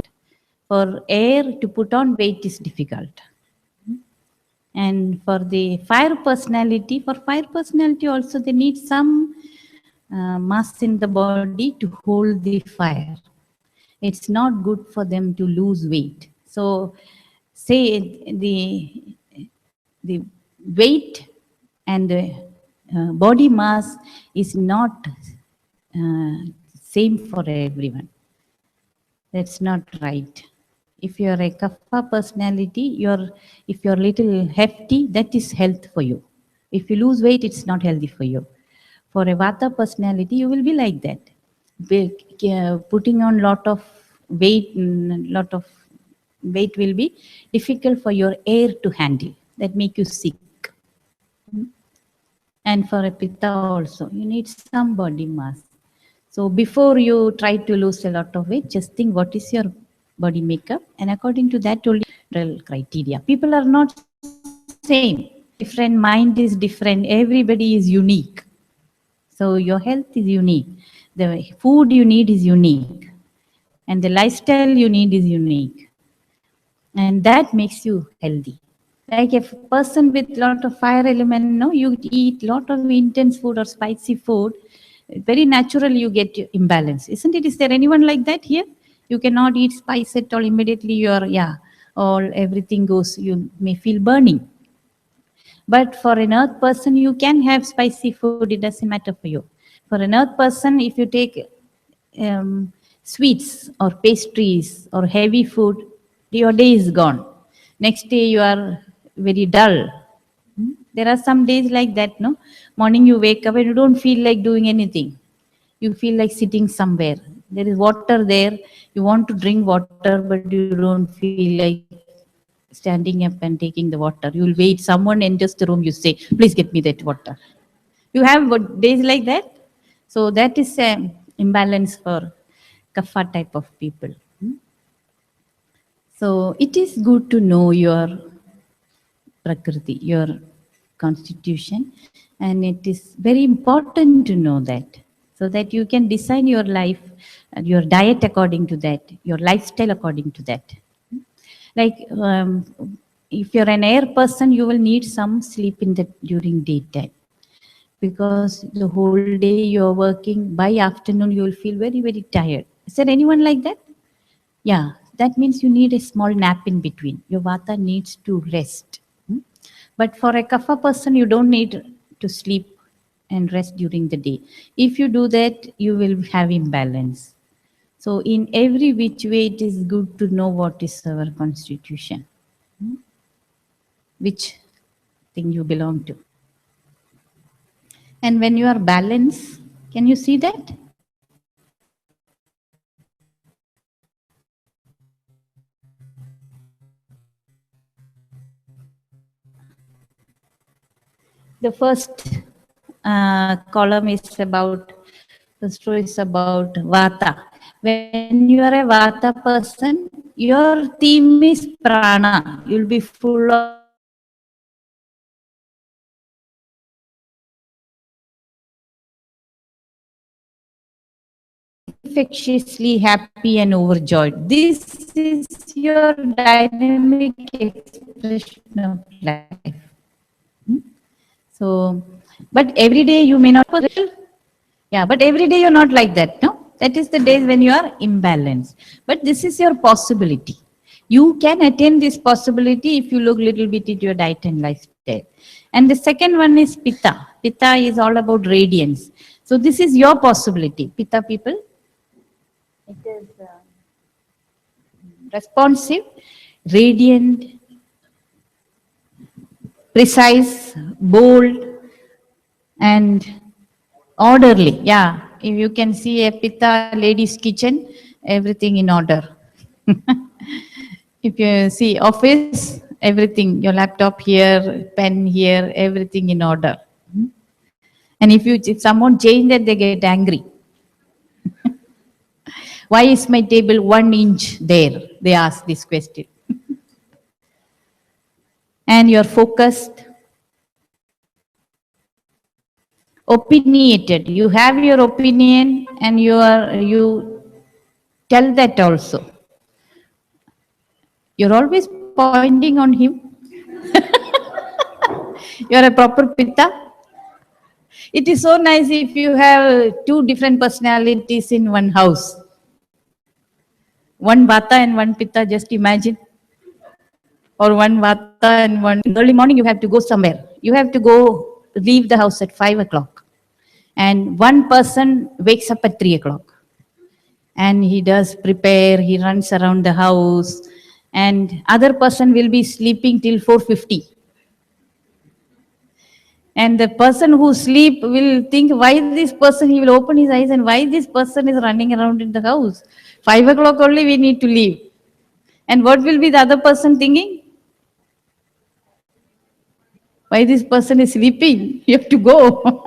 for air to put on weight is difficult. And for the fire personality also they need some mass in the body to hold the fire. It's not good for them to lose weight. So say the weight and the body mass is not same for everyone. That's not right. If you're a kapha personality, if you're little hefty, that is health for you. If you lose weight, it's not healthy for you. For a vata personality, you will be like that. Putting on lot of weight will be difficult for your air to handle. That make you sick. And for a pitta also, you need some body mass. So before you try to lose a lot of weight, just think what is your body makeup, and according to that only criteria. People are not same. Different mind is different. Everybody is unique. So your health is unique. The food you need is unique. And the lifestyle you need is unique. And that makes you healthy. Like a person with lot of fire element, no, you eat lot of intense food or spicy food, very natural you get imbalance, isn't it? Is there anyone like that here? You cannot eat spice at all, immediately all everything goes, you may feel burning. But for an earth person, you can have spicy food, it doesn't matter for you. For an earth person, if you take sweets or pastries or heavy food, your day is gone. Next day you are very dull. There are some days like that, no? Morning you wake up and you don't feel like doing anything. You feel like sitting somewhere. There is water there. You want to drink water, but you don't feel like standing up and taking the water. You will wait. Someone enters the room, you say, please get me that water. You have days like that? So that is an imbalance for kapha type of people. So it is good to know your prakriti, your constitution, and it is very important to know that, so that you can design your life, your diet according to that, your lifestyle according to that. Like if you're an air person, you will need some sleep during daytime, because the whole day you're working. By afternoon you will feel very, very tired. Is there anyone like that? Yeah, that means you need a small nap in between. Your vata needs to rest. But for a kapha person, you don't need to sleep and rest during the day. If you do that, you will have imbalance. So in every which way, it is good to know what is our constitution, which thing you belong to. And when you are balanced, can you see that? The first column is about, first row is about vata. When you are a vata person, your theme is prana. You'll be full of infectiously happy and overjoyed. This is your dynamic expression of life. So, but every day you may not, but every day you're not like that, no? That is the days when you are imbalanced. But this is your possibility. You can attain this possibility if you look little bit at your diet and lifestyle. And the second one is pitta. Pitta is all about radiance. So this is your possibility, pitta people. It is responsive, radiant, precise, bold, and orderly. Yeah, if you can see a pitta lady's kitchen, everything in order. If you see office, everything, your laptop here, pen here, everything in order. And if someone change that, they get angry. Why is my table 1 inch there? They ask this question. and you're focused, opinionated. You have your opinion and you tell that also. You're always pointing on him. You're a proper pitta. It is so nice if you have two different personalities in one house. One vata and one pitta, just imagine. Or one vata and one. In the early morning, you have to go somewhere. You have to go leave the house at 5 o'clock. And one person wakes up at 3 o'clock. And he does prepare, he runs around the house. And other person will be sleeping till 4:50. And the person who sleep will think, why this person, he will open his eyes and why this person is running around in the house. 5 o'clock only we need to leave. And what will be the other person thinking? Why this person is sleeping? You have to go.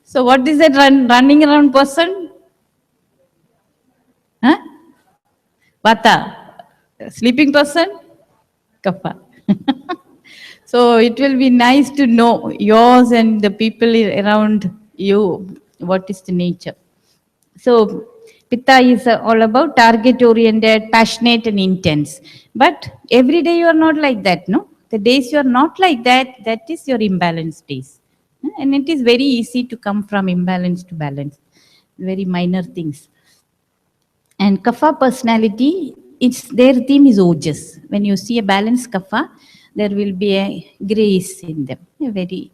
So what is that running around person? Huh? Vata. Sleeping person? Kapha. So it will be nice to know yours and the people around you, what is the nature. So Pitta is all about target-oriented, passionate and intense. But every day you are not like that, no? The days you are not like that, that is your imbalanced days. And it is very easy to come from imbalance to balance. Very minor things. And Kapha personality, their theme is ojas. When you see a balanced Kapha, there will be a grace in them, a very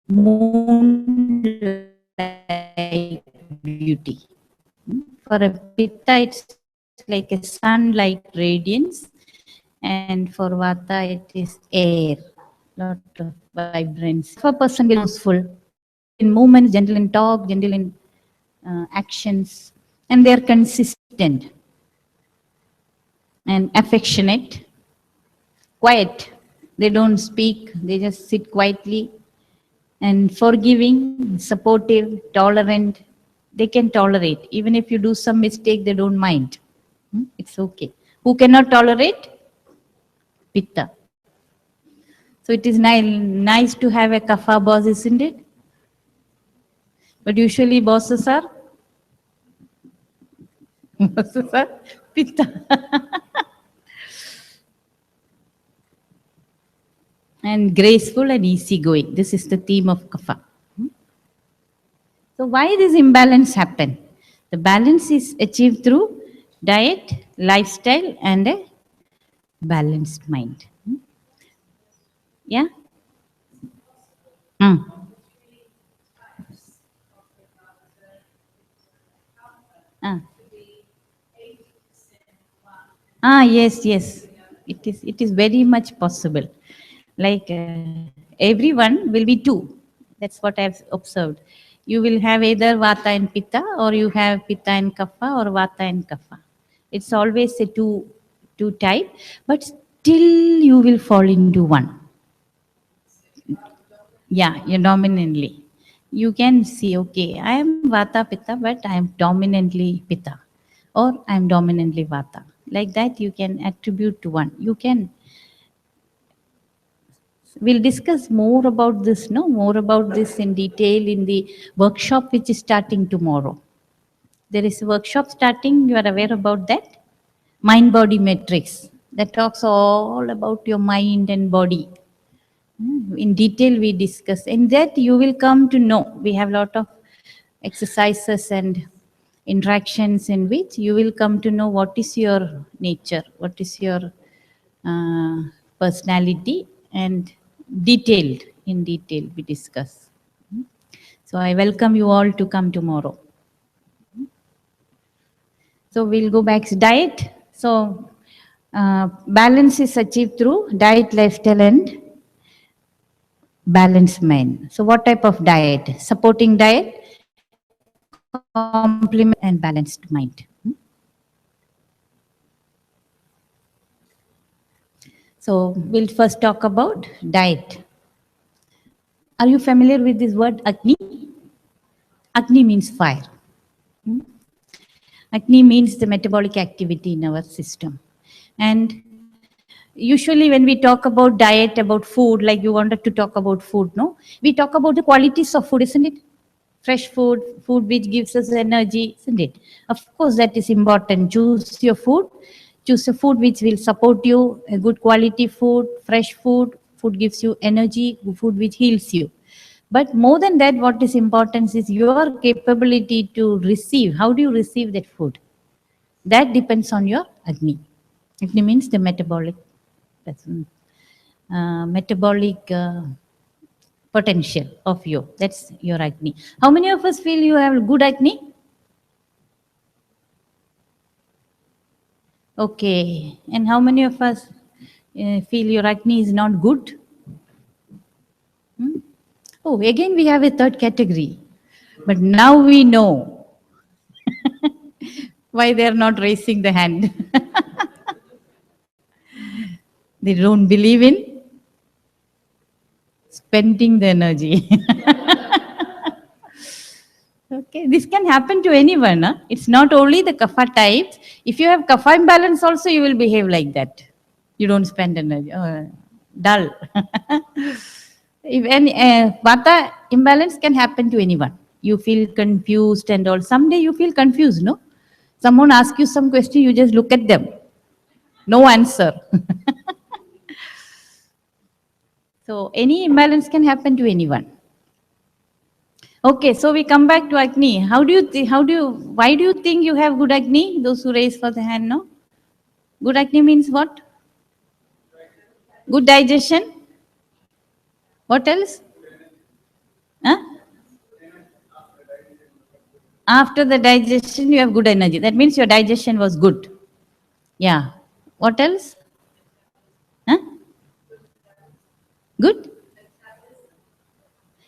moon-like beauty. For a Pitta, it's like a sun-like radiance, and for Vata, it is air, lot of vibrance. If a person will be useful in movements, gentle in talk, gentle in actions, and they are consistent and affectionate, quiet. They don't speak, they just sit quietly, and forgiving, supportive, tolerant. They can tolerate. Even if you do some mistake, they don't mind. It's okay. Who cannot tolerate? Pitta. So it is nice to have a Kapha boss, isn't it? But usually bosses are Pitta. And graceful and easygoing. This is the theme of Kapha. So why this imbalance happen? The balance is achieved through diet, lifestyle, and a balanced mind. Yeah? Mm. Yes, yes. It is very much possible. Like everyone will be two. That's what I've observed. You will have either Vata and Pitta, or you have Pitta and Kapha, or Vata and Kapha. It's always a two type, but still you will fall into one. Yeah, you're dominantly. You can see, okay, I am Vata Pitta, but I am dominantly Pitta, or I am dominantly Vata. Like that, you can attribute to one. You can. We'll discuss more about this, no? More about this in detail in the workshop which is starting tomorrow. There is a workshop starting, you are aware about that? Mind body matrix. That talks all about your mind and body. In detail we discuss. In that you will come to know. We have a lot of exercises and interactions in which you will come to know what is your nature, what is your personality, and in detail we discuss. So I welcome you all to come tomorrow. So we'll go back to diet. So balance is achieved through diet, lifestyle, and balanced mind. So what type of diet? Supporting diet, complement, and balanced mind. So we'll first talk about diet. Are you familiar with this word Agni? Agni means fire. Agni means the metabolic activity in our system. And usually when we talk about diet, about food, like you wanted to talk about food, no? We talk about the qualities of food, isn't it? Fresh food, food which gives us energy, isn't it? Of course, that is important. Choose your food. Choose a food which will support you, a good quality food, fresh food, food gives you energy, food which heals you. But more than that, what is important is your capability to receive. How do you receive that food? That depends on your Agni. Agni means the metabolic, metabolic potential of you. That's your Agni. How many of us feel you have good Agni? Okay. And how many of us feel your Agni is not good? Hmm? Oh, again we have a third category. But now we know why they are not raising the hand. They don't believe in spending the energy. Okay, this can happen to anyone. Huh? It's not only the kapha types. If you have kapha imbalance also, you will behave like that. You don't spend energy. Dull. If any vata imbalance can happen to anyone. You feel confused and all. Someday you feel confused, no? Someone asks you some question, you just look at them. No answer. So any imbalance can happen to anyone. Okay, so we come back to Agni. Why do you think you have good Agni? Those who raise for the hand, no? Good Agni means what? Good digestion. What else? Huh? After the digestion, you have good energy. That means your digestion was good. Yeah. What else? Huh? Good?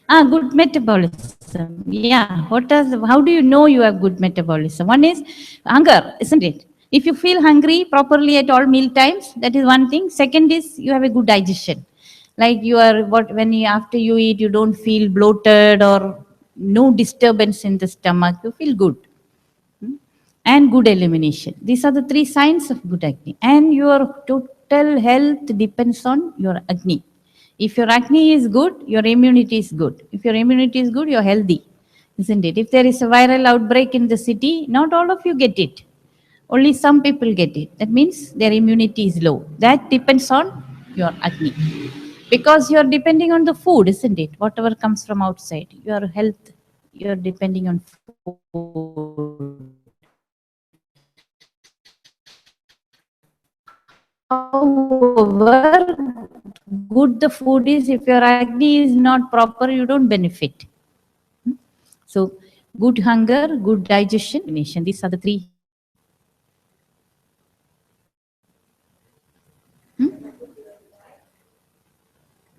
Good metabolism. Yeah. How do you know you have good metabolism? One is hunger, isn't it? If you feel hungry properly at all meal times, that is one thing. Second is you have a good digestion. Like after you eat, you don't feel bloated or no disturbance in the stomach. You feel good. And good elimination. These are the three signs of good Agni. And your total health depends on your Agni. If your Agni is good, your immunity is good. If your immunity is good, you're healthy, isn't it? If there is a viral outbreak in the city, not all of you get it. Only some people get it. That means their immunity is low. That depends on your Agni. Because you're depending on the food, isn't it? Whatever comes from outside. Your health, you're depending on food. However, good the food is, if your Agni is not proper, you don't benefit. So, good hunger, good digestion, these are the three.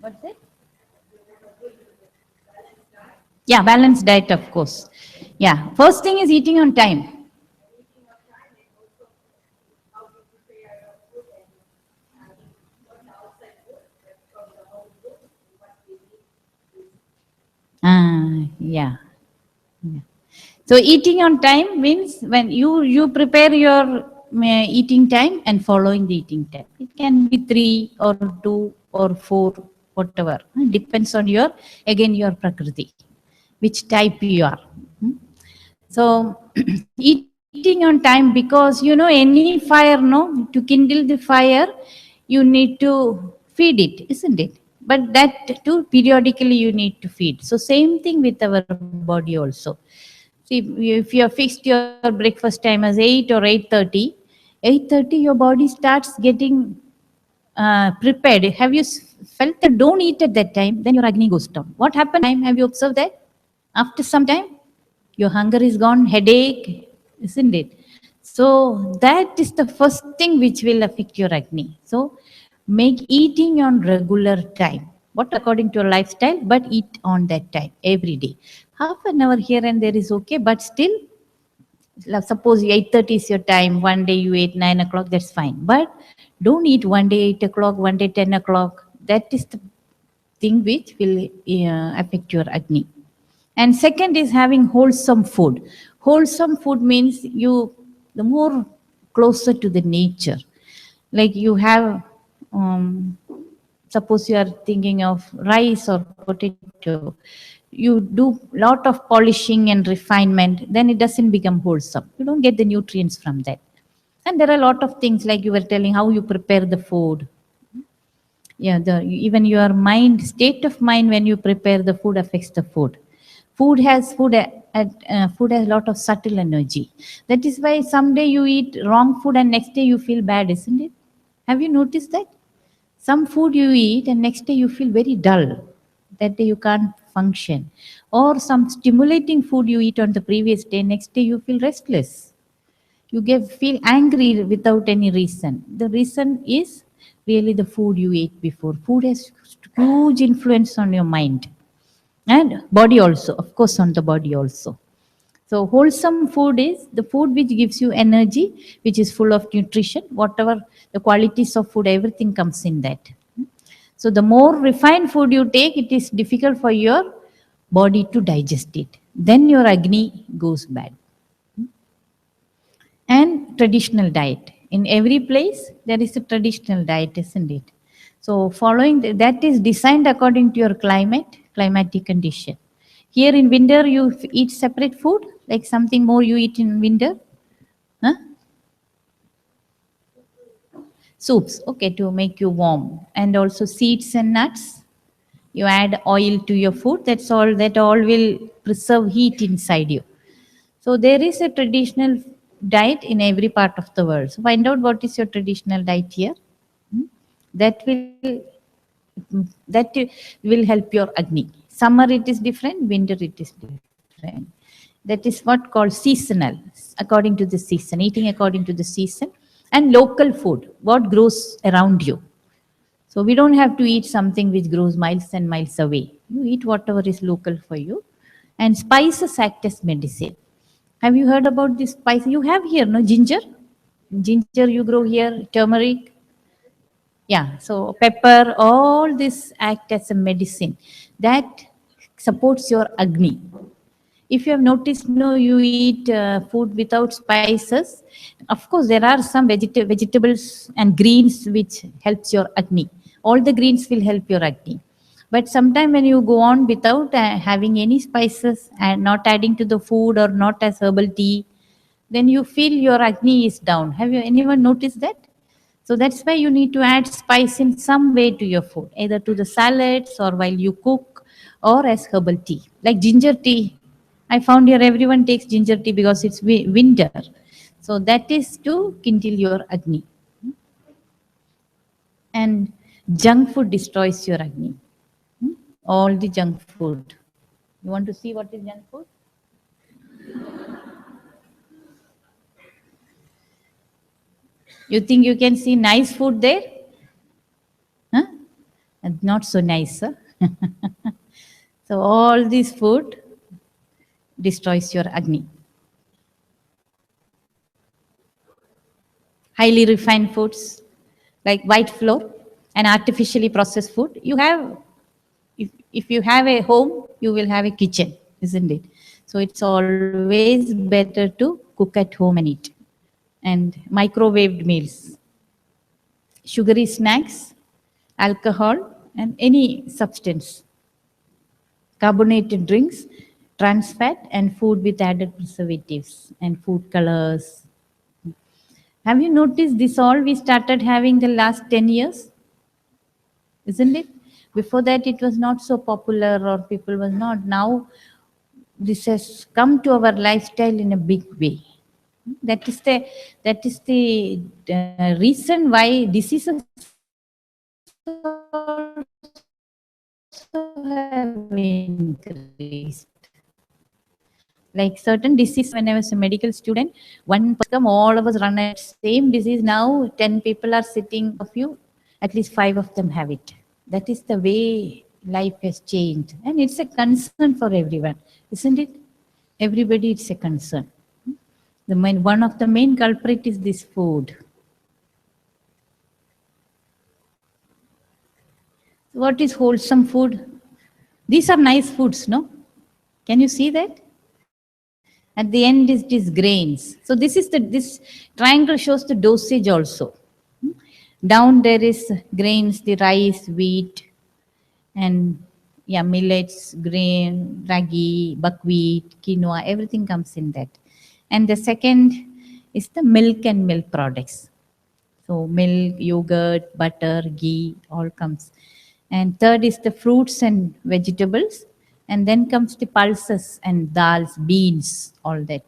What's it? Yeah, balanced diet, of course. Yeah, first thing is eating on time. Yeah. So eating on time means when you prepare your eating time and following the eating time. It can be 3 or 2 or 4, whatever. It depends on your prakriti, which type you are. So eating on time, because any fire, no, to kindle the fire, you need to feed it, isn't it? But that too periodically you need to feed. So same thing with our body also. See, if you have fixed your breakfast time as 8 or 8:30, your body starts getting prepared. Have you felt that don't eat at that time, then your Agni goes down. What happened? Have you observed that? After some time, your hunger is gone, headache, isn't it? So that is the first thing which will affect your Agni. So make eating on regular time. What according to your lifestyle, but eat on that time every day. Half an hour here and there is okay, but still, suppose 8:30 is your time, one day you ate 9 o'clock, that's fine. But don't eat one day 8 o'clock, one day 10 o'clock. That is the thing which will affect your Agni. And second is having wholesome food. Wholesome food means the more closer to the nature. Like you have suppose you are thinking of rice or potato, you do lot of polishing and refinement, then it doesn't become wholesome. You don't get the nutrients from that. And there are a lot of things, like you were telling, how you prepare the food. Yeah, even your mind, state of mind when you prepare the food affects the food. Food has a lot of subtle energy. That is why someday you eat wrong food and next day you feel bad, isn't it? Have you noticed that? Some food you eat and next day you feel very dull. That day you can't function. Or some stimulating food you eat on the previous day, next day you feel restless. You feel angry without any reason. The reason is really the food you ate before. Food has huge influence on your mind and body also, of course, on the body also. So wholesome food is the food which gives you energy, which is full of nutrition. Whatever the qualities of food, everything comes in that. So the more refined food you take, it is difficult for your body to digest it. Then your Agni goes bad. And traditional diet. In every place, there is a traditional diet, isn't it? So following that is designed according to your climatic condition. Here in winter, you eat separate food, like something more you eat in winter. Huh? Soups, okay, to make you warm. And also seeds and nuts. You add oil to your food. That all will preserve heat inside you. So there is a traditional diet in every part of the world. So find out what is your traditional diet here. Hmm? That will help your Agni. Summer it is different, winter it is different. That is what called seasonal, according to the season, eating according to the season, and local food, what grows around you. So we don't have to eat something which grows miles and miles away. You eat whatever is local for you. And spices act as medicine. Have you heard about this spice? You have here, no, ginger? Ginger you grow here, turmeric. Yeah, so pepper, all this act as a medicine that supports your Agni. If you have noticed, no, you eat food without spices. Of course, there are some vegetables and greens which helps your Agni. All the greens will help your Agni. But sometimes when you go on without having any spices and not adding to the food or not as herbal tea, then you feel your Agni is down. Have you anyone noticed that? So that's why you need to add spice in some way to your food, either to the salads or while you cook or as herbal tea, like ginger tea. I found here everyone takes ginger tea because it's winter. So that is to kindle your Agni. And junk food destroys your Agni. All the junk food. You want to see what is junk food? You think you can see nice food there? Huh? And not so nice. Huh? So all this food destroys your Agni. Highly refined foods like white flour and artificially processed food. You have, if you have a home, you will have a kitchen, isn't it? So it's always better to cook at home and eat. And microwaved meals, sugary snacks, alcohol, and any substance, carbonated drinks, trans fat, and food with added preservatives and food colors. Have you noticed this all we started having the last 10 years? Isn't it? Before that, it was not so popular or people was not. Now, this has come to our lifestyle in a big way. That is the reason why diseases also have increased. Like certain disease, when I was a medical student, one person, all of us run at same disease. Now 10 people are sitting of you, at least 5 of them have it. That is the way life has changed. And it's a concern for everyone, isn't it? Everybody, it's a concern. One of the main culprit is this food. What is wholesome food? These are nice foods, no? Can you see that? At the end is these grains. So this triangle shows the dosage also. Down there is grains, the rice, wheat, and yeah, millets, grain, ragi, buckwheat, quinoa, everything comes in that. And the second is the milk and milk products. So milk, yogurt, butter, ghee, all comes. And third is the fruits and vegetables. And then comes the pulses and dals, beans, all that.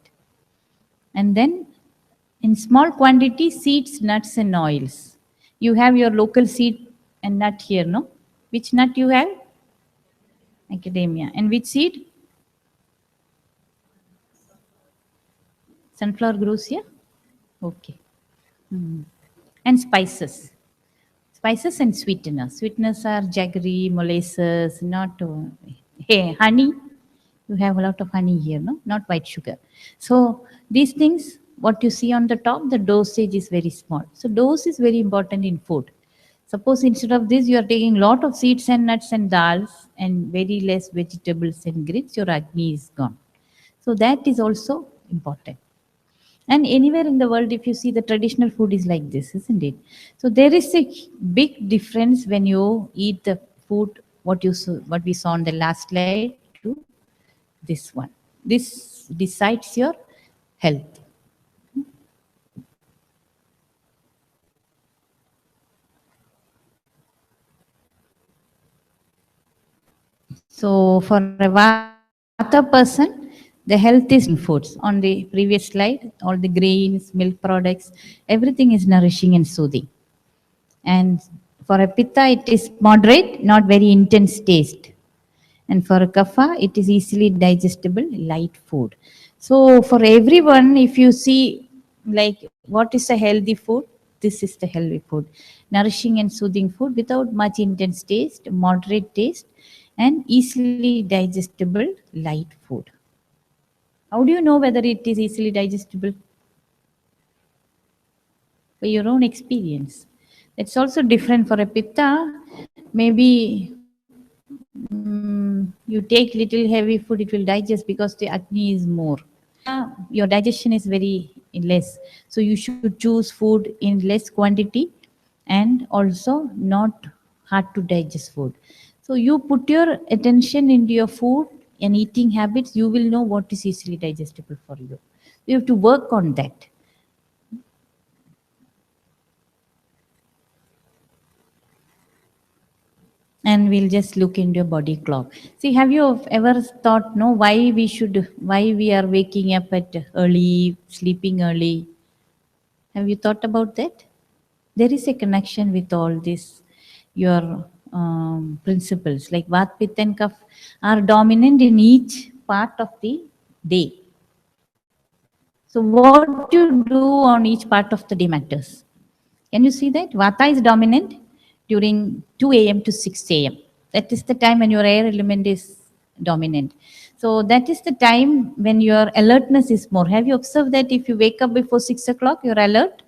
And then in small quantity, seeds, nuts, and oils. You have your local seed and nut here, no? Which nut you have? Academia. And which seed? Sunflower grows here? Okay. Hmm. And spices. Spices and sweeteners. Sweeteners are jaggery, molasses, not hey, honey. You have a lot of honey here, no? Not white sugar. So these things, what you see on the top, the dosage is very small. So dose is very important in food. Suppose instead of this, you are taking lot of seeds and nuts and dals and very less vegetables and grits, your Agni is gone. So that is also important. And anywhere in the world, if you see, the traditional food is like this, isn't it? So there is a big difference when you eat the food, what we saw on the last slide, to this one. This decides your health. So for a Vata person, the health is foods. On the previous slide, all the grains, milk products, everything is nourishing and soothing. And for a Pitta, it is moderate, not very intense taste. And for a Kapha, it is easily digestible, light food. So for everyone, if you see, like, what is a healthy food? This is the healthy food. Nourishing and soothing food without much intense taste, moderate taste, and easily digestible, light food. How do you know whether it is easily digestible? For your own experience. It's also different for a Pitta. Maybe you take little heavy food, it will digest because the Agni is more. Your digestion is very less. So you should choose food in less quantity and also not hard to digest food. So you put your attention into your food and eating habits, you will know what is easily digestible for you. You have to work on that. And we'll just look into your body clock. See, have you ever thought, no, why we are waking up at early, sleeping early? Have you thought about that? There is a connection with all this, your principles. Like Vat, Pitta, and Kapha are dominant in each part of the day. So what you do on each part of the day matters. Can you see that? Vata is dominant during 2 a.m. to 6 a.m. That is the time when your air element is dominant. So that is the time when your alertness is more. Have you observed that if you wake up before 6 o'clock, you're alert?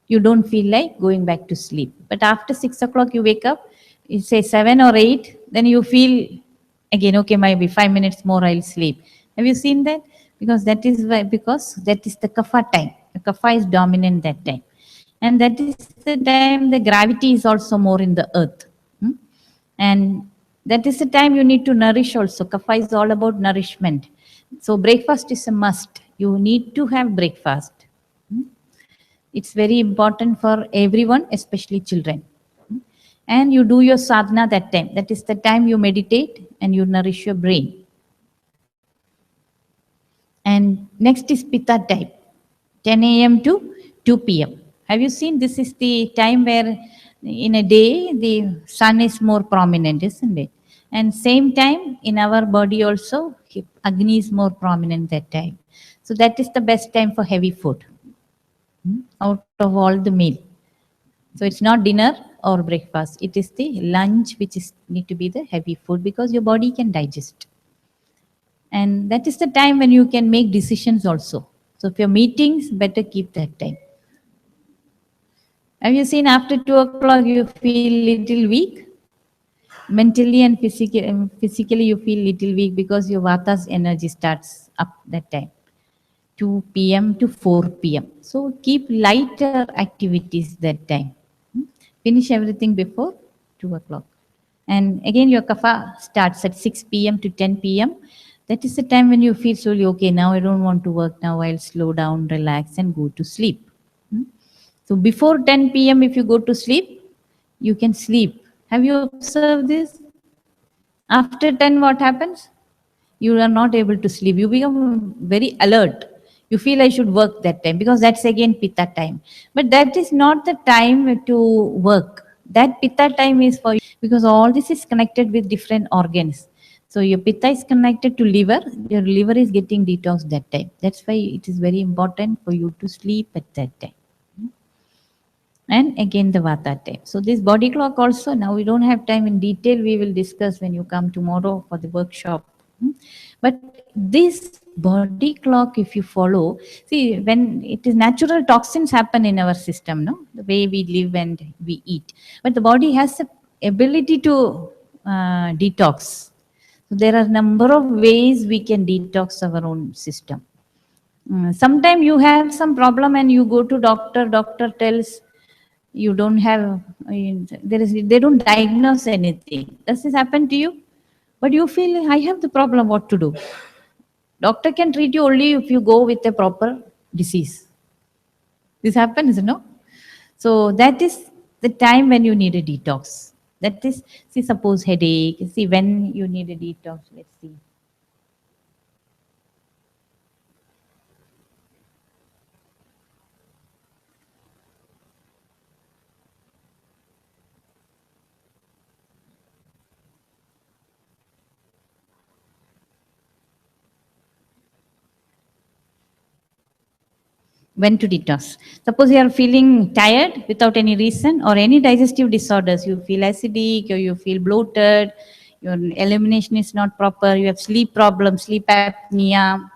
You don't feel like going back to sleep. But after 6 o'clock, you wake up, you say 7 or 8, then you feel again, okay, maybe 5 minutes more, I'll sleep. Have you seen that? Because that is why, because that is the Kapha time. The Kapha is dominant that time. And that is the time the gravity is also more in the earth. And that is the time you need to nourish also. Kapha is all about nourishment. So breakfast is a must. You need to have breakfast. It's very important for everyone, especially children. And you do your sadhana that time. That is the time you meditate and you nourish your brain. And next is Pitta time, 10 a.m. to 2 p.m. Have you seen, this is the time where in a day the sun is more prominent, isn't it? And same time in our body also, Agni is more prominent that time. So that is the best time for heavy food out of all the meal. So it's not dinner or breakfast. It is the lunch which is need to be the heavy food because your body can digest. And that is the time when you can make decisions also. So if your meetings, better keep that time. Have you seen after 2 o'clock you feel little weak? Mentally and physically you feel little weak because your Vata's energy starts up that time. 2 p.m. to 4 p.m. So keep lighter activities that time. Finish everything before 2 o'clock. And again, your kapha starts at 6 p.m. to 10 p.m. That is the time when you feel slowly, okay, now I don't want to work, now I'll slow down, relax, and go to sleep. So before 10 p.m., if you go to sleep, you can sleep. Have you observed this? After 10, what happens? You are not able to sleep. You become very alert. You feel I should work that time because that's again pitta time. But that is not the time to work. That pitta time is for you because all this is connected with different organs. So your pitta is connected to liver. Your liver is getting detox that time. That's why it is very important for you to sleep at that time. And again the vata time. So this body clock also, now we don't have time in detail, we will discuss when you come tomorrow for the workshop. But this body clock, if you follow, see, when it is natural, toxins happen in our system, no, the way we live and we eat, but the body has the ability to detox. So there are a number of ways we can detox our own system. Sometimes you have some problem and you go to doctor, doctor tells you don't have, they don't diagnose anything. Does this happen to you? But you feel I have the problem, what to do? Doctor can treat you only if you go with a proper disease. This happens, no? So that is the time when you need a detox. That is, see, suppose headache, see, when you need a detox, let's see. When to detox. Suppose you are feeling tired without any reason or any digestive disorders, you feel acidic or you feel bloated, your elimination is not proper, you have sleep problems, sleep apnea,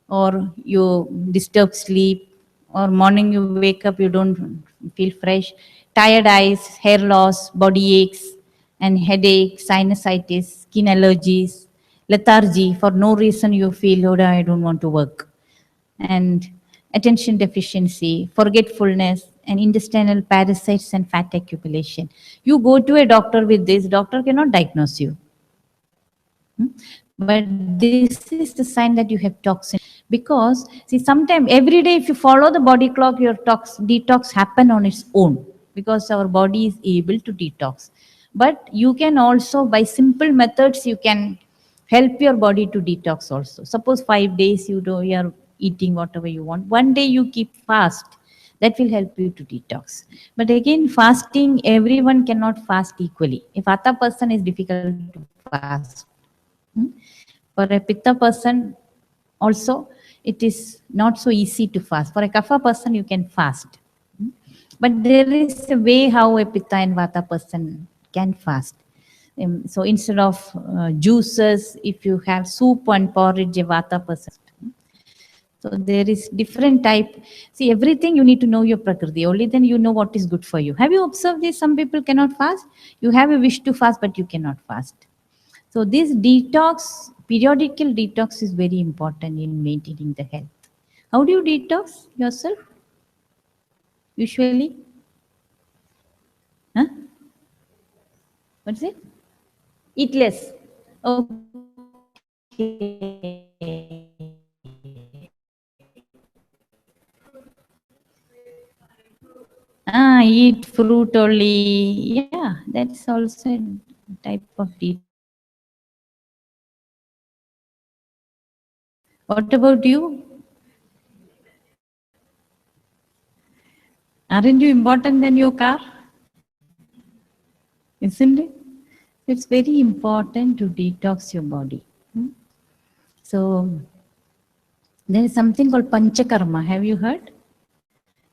or you disturb sleep, or morning you wake up, you don't feel fresh, tired eyes, hair loss, body aches, and headache, sinusitis, skin allergies, lethargy, for no reason you feel, oh, I don't want to work, and attention deficiency, forgetfulness, and intestinal parasites and fat accumulation. You go to a doctor with this, doctor cannot diagnose you. But this is the sign that you have toxin. Because, see, sometimes every day if you follow the body clock, your detox happen on its own because our body is able to detox. But you can also, by simple methods, you can help your body to detox also. Suppose 5 days you are eating whatever you want. One day you keep fast. That will help you to detox. But again, fasting, everyone cannot fast equally. A Vata person is difficult to fast. For a Pitta person, also, it is not so easy to fast. For a Kapha person, you can fast. But there is a way how a Pitta and Vata person can fast. So instead of juices, if you have soup and porridge, a Vata person. So there is different type. See, everything you need to know your Prakriti. Only then you know what is good for you. Have you observed this? Some people cannot fast. You have a wish to fast, but you cannot fast. So this detox, periodical detox is very important in maintaining the health. How do you detox yourself? Usually? Huh? What's it? Eat less. Okay. Eat fruit only. Yeah, that's also a type of detox. What about you? Aren't you important than your car? Isn't it? It's very important to detox your body. So there is something called Panchakarma. Have you heard?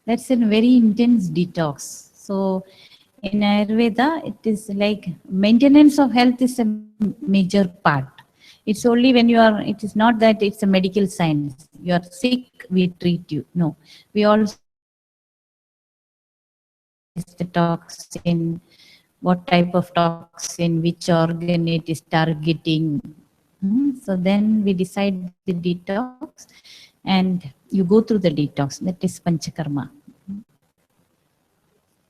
That's a very intense detox. So in Ayurveda, it is like maintenance of health is a major part. It's only when you are, it is not that it's a medical science. You are sick, we treat you. No, we also the toxin, what type of toxin, which organ it is targeting. So then we decide the detox. and you go through the detox. That is panchakarma.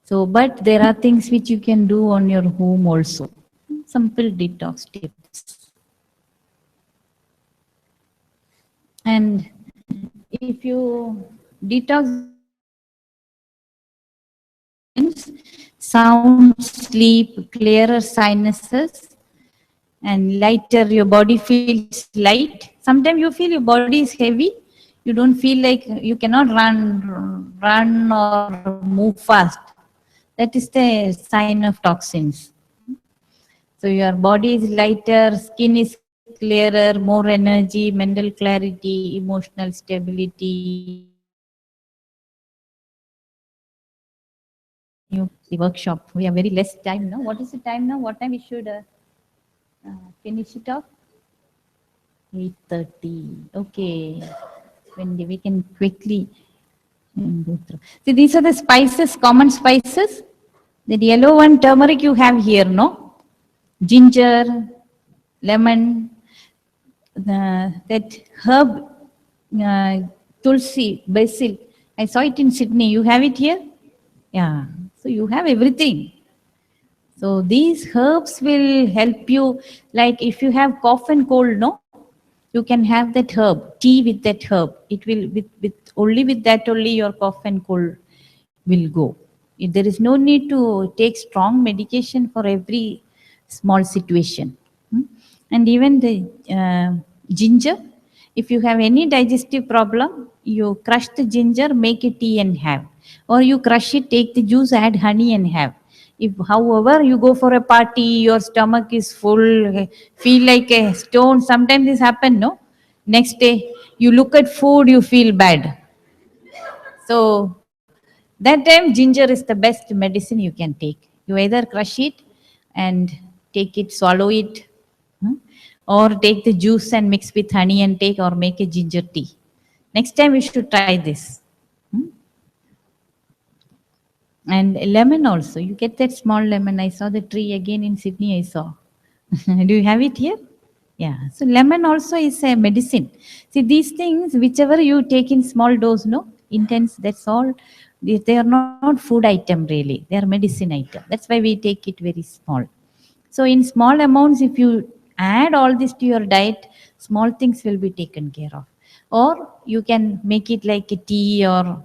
So, but there are things which you can do on your home also. Simple detox tips. And if you detox the body, sound sleep, clearer sinuses, and lighter, your body feels light. Sometimes you feel your body is heavy, you don't feel like you cannot run or move fast. That is the sign of toxins. So your body is lighter, skin is clearer, more energy, mental clarity, emotional stability. The workshop. We have very less time now. What is the time now? What time we should finish it off? 8:30. Okay. When we can quickly go through. See, these are the spices, common spices. The yellow one, turmeric, you have here, no? Ginger, lemon, that herb, tulsi, basil. I saw it in Sydney. You have it here? Yeah. So you have everything. So these herbs will help you. Like if you have cough and cold, no, you can have that herb, tea with that herb. It will with only with that only your cough and cold will go. There is no need to take strong medication for every small situation. And even the ginger, if you have any digestive problem, you crush the ginger, make a tea and have. Or you crush it, take the juice, add honey and have. If, however, you go for a party, your stomach is full, feel like a stone. Sometimes this happen, no? Next day, you look at food, you feel bad. So that time, ginger is the best medicine you can take. You either crush it and take it, swallow it, or take the juice and mix with honey and take, or make a ginger tea. Next time, you should try this. And lemon also. You get that small lemon. I saw the tree again in Sydney. I saw. Do you have it here? Yeah. So lemon also is a medicine. See, these things, whichever you take in small dose, no, intense, that's all. They are not food item really. They are medicine item. That's why we take it very small. So in small amounts, if you add all this to your diet, small things will be taken care of. Or you can make it like a tea, or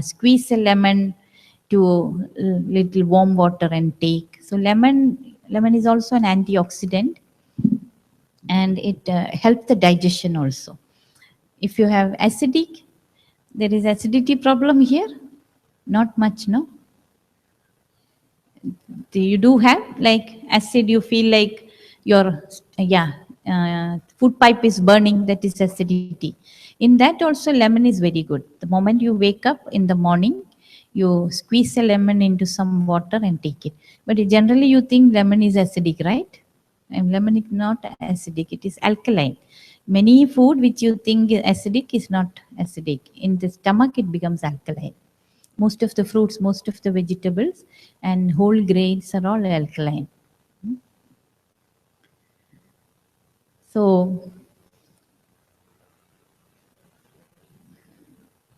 squeeze a lemon to little warm water and take. So lemon is also an antioxidant, and it helps the digestion also. If you have acidic, there is acidity problem here. Not much, no? You do have like acid, you feel like your food pipe is burning, that is acidity. In that also lemon is very good. The moment you wake up in the morning, you squeeze a lemon into some water and take it. But generally you think lemon is acidic, right? And lemon is not acidic, it is alkaline. Many food which you think is acidic is not acidic. In the stomach it becomes alkaline. Most of the fruits, most of the vegetables and whole grains are all alkaline. So,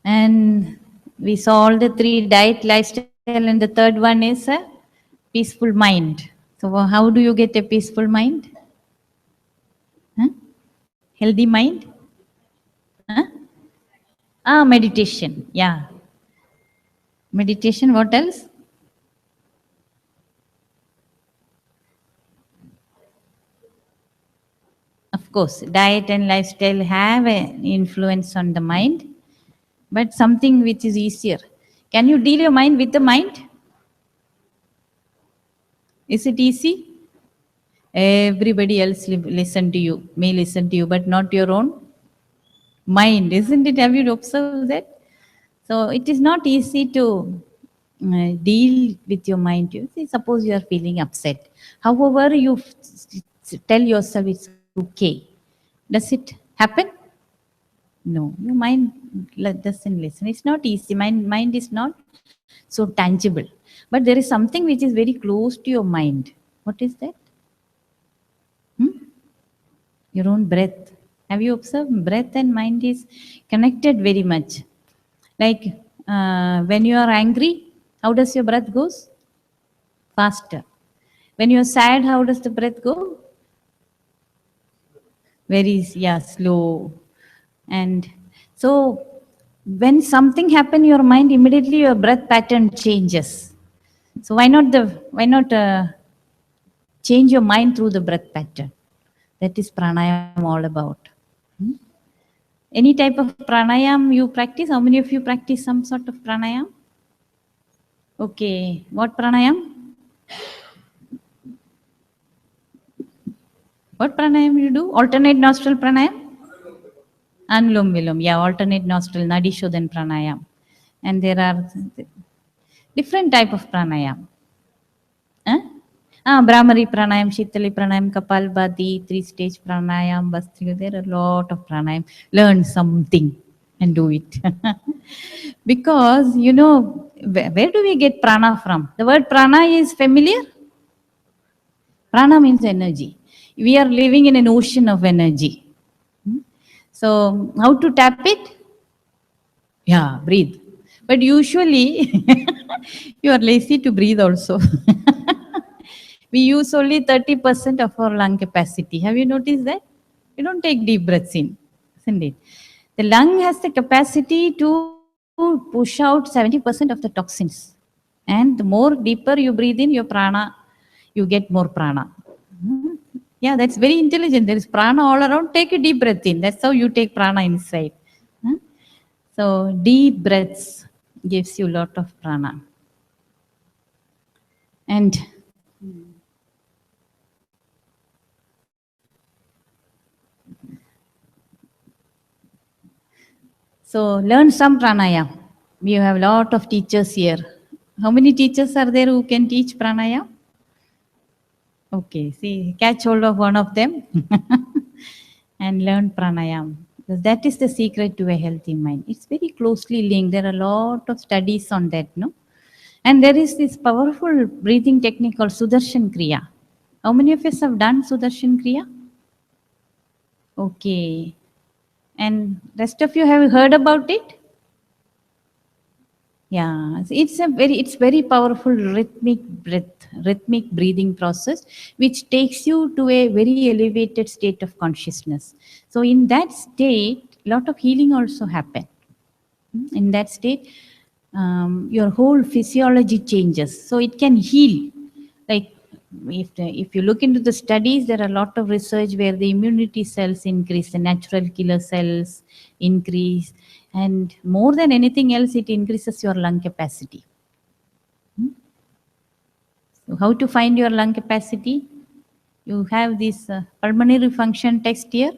and we saw all the three: diet, lifestyle, and the third one is a peaceful mind. So how do you get a peaceful mind? Huh? Healthy mind? Huh? Meditation. Yeah. Meditation, what else? Of course, diet and lifestyle have an influence on the mind, but something which is easier. Can you deal your mind with the mind? Is it easy? Everybody else listen to you, may listen to you, but not your own mind, isn't it? Have you observed that? So it is not easy to deal with your mind. You see, suppose you are feeling upset. However, you tell yourself it's okay. Does it happen? No, your mind doesn't listen. It's not easy. Mind is not so tangible. But there is something which is very close to your mind. What is that? Your own breath. Have you observed? Breath and mind is connected very much. Like when you are angry, how does your breath goes? Faster. When you are sad, how does the breath go? Very, yeah, slow. And so when something happens in your mind, immediately your breath pattern changes. So why not change your mind through the breath pattern? That is pranayam all about. Any type of pranayam you practice? How many of you practice some sort of pranayam? Okay, what pranayam? What pranayam you do? Alternate nostril pranayam? Anulom Vilom, yeah, alternate nostril, Nadi Shodhan pranayam. And there are different type of pranayam. Huh? Brahmari pranayam, Shitali pranayam, Kapalbhati, 3-stage pranayam, Vastrika. There are a lot of pranayam. Learn something and do it. Because, you know, where do we get prana from? The word prana is familiar. Prana means energy. We are living in an ocean of energy. So, how to tap it? Yeah, breathe. But usually, you are lazy to breathe also. We use only 30% of our lung capacity. Have you noticed that? We don't take deep breaths in, isn't it? The lung has the capacity to push out 70% of the toxins. And the more deeper you breathe in your prana, you get more prana. Yeah, that's very intelligent. There is prana all around. Take a deep breath in. That's how you take prana inside. So deep breaths gives you a lot of prana. And so learn some pranayam. We have a lot of teachers here. How many teachers are there who can teach pranayam? Okay, see, catch hold of one of them and learn pranayam. Because that is the secret to a healthy mind. It's very closely linked. There are a lot of studies on that, no? And there is this powerful breathing technique called Sudarshan Kriya. How many of us have done Sudarshan Kriya? Okay. And rest of you have heard about it? Yeah, it's very powerful rhythmic breathing process, which takes you to a very elevated state of consciousness. So in that state, a lot of healing also happen. In that state, your whole physiology changes. So it can heal. Like if you look into the studies, there are a lot of research where the immunity cells increase, the natural killer cells increase, and more than anything else, it increases your lung capacity. So how to find your lung capacity? You have this pulmonary function text here.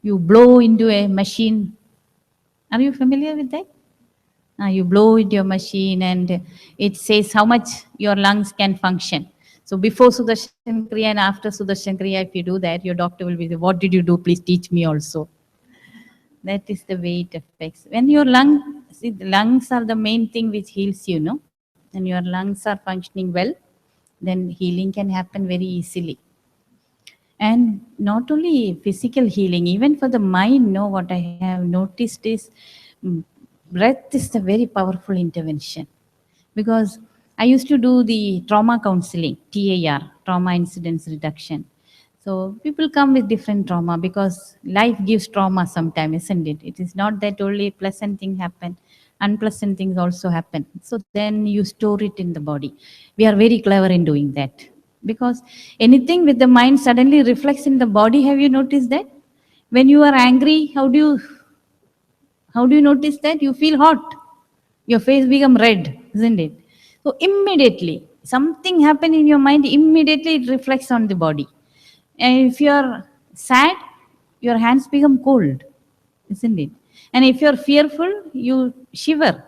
You blow into a machine. Are you familiar with that? You blow into your machine and it says how much your lungs can function. So before Sudarshan Kriya and after Sudarshan Kriya, if you do that, your doctor will be saying, what did you do? Please teach me also. That is the way it affects. When your the lungs are the main thing which heals you, no? And your lungs are functioning well, then healing can happen very easily. And not only physical healing, even for the mind, no, what I have noticed is breath is a very powerful intervention. Because I used to do the trauma counseling, TAR, trauma incidence reduction. So people come with different trauma because life gives trauma sometimes, isn't it? It is not that only pleasant things happen, unpleasant things also happen. So then you store it in the body. We are very clever in doing that. Because anything with the mind suddenly reflects in the body. Have you noticed that? When you are angry, how do you notice that? You feel hot. Your face become red, isn't it? So immediately, something happen in your mind, immediately it reflects on the body. And if you are sad, your hands become cold, isn't it? And if you are fearful, you shiver.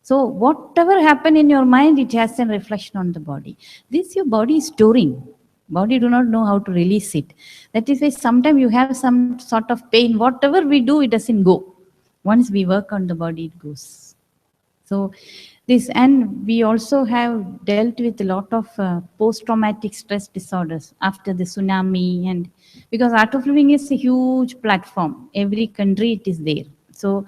So whatever happen in your mind, it has a reflection on the body. This your body is storing. Body do not know how to release it. That is why sometimes you have some sort of pain. Whatever we do, it doesn't go. Once we work on the body, it goes. So this, and we also have dealt with a lot of post-traumatic stress disorders after the tsunami, and because Art of Living is a huge platform, every country it is there. So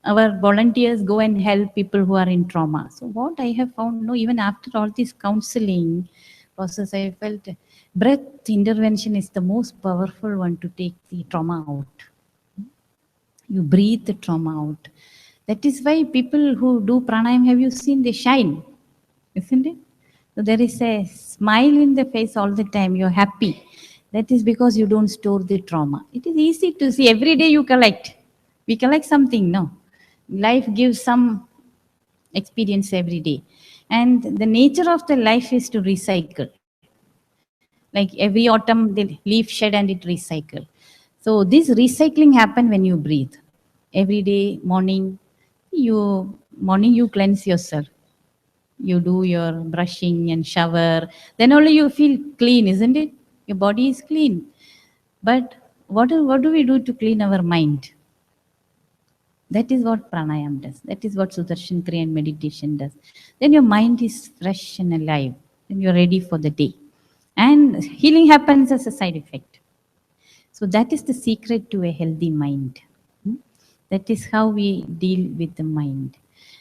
our volunteers go and help people who are in trauma. So what I have found, no, even after all this counseling process, I felt breath intervention is the most powerful one to take the trauma out. You breathe the trauma out. That is why people who do pranayam, have you seen, they shine, isn't it? So there is a smile in the face all the time. You're happy. That is because you don't store the trauma. It is easy to see. Every day you collect. We collect something, no? Life gives some experience every day. And the nature of the life is to recycle. Like every autumn, the leaf shed and it recycle. So this recycling happen when you breathe. Every day, morning you cleanse yourself. You do your brushing and shower. Then only you feel clean, isn't it? Your body is clean. But what do we do to clean our mind? That is what pranayam does. That is what Sudarshan Kriya and meditation does. Then your mind is fresh and alive. Then you're ready for the day. And healing happens as a side effect. So that is the secret to a healthy mind. That is how we deal with the mind.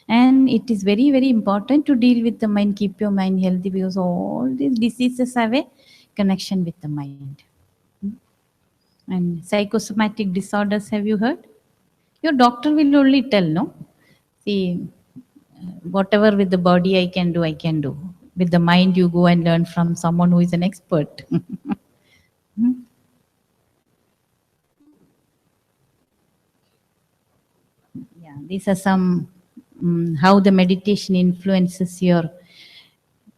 And it is very, very important to deal with the mind, keep your mind healthy, because all these diseases have a connection with the mind. And psychosomatic disorders, have you heard? Your doctor will only tell, no? See, whatever with the body I can do, I can do. With the mind, you go and learn from someone who is an expert. Yeah, these are some how the meditation influences your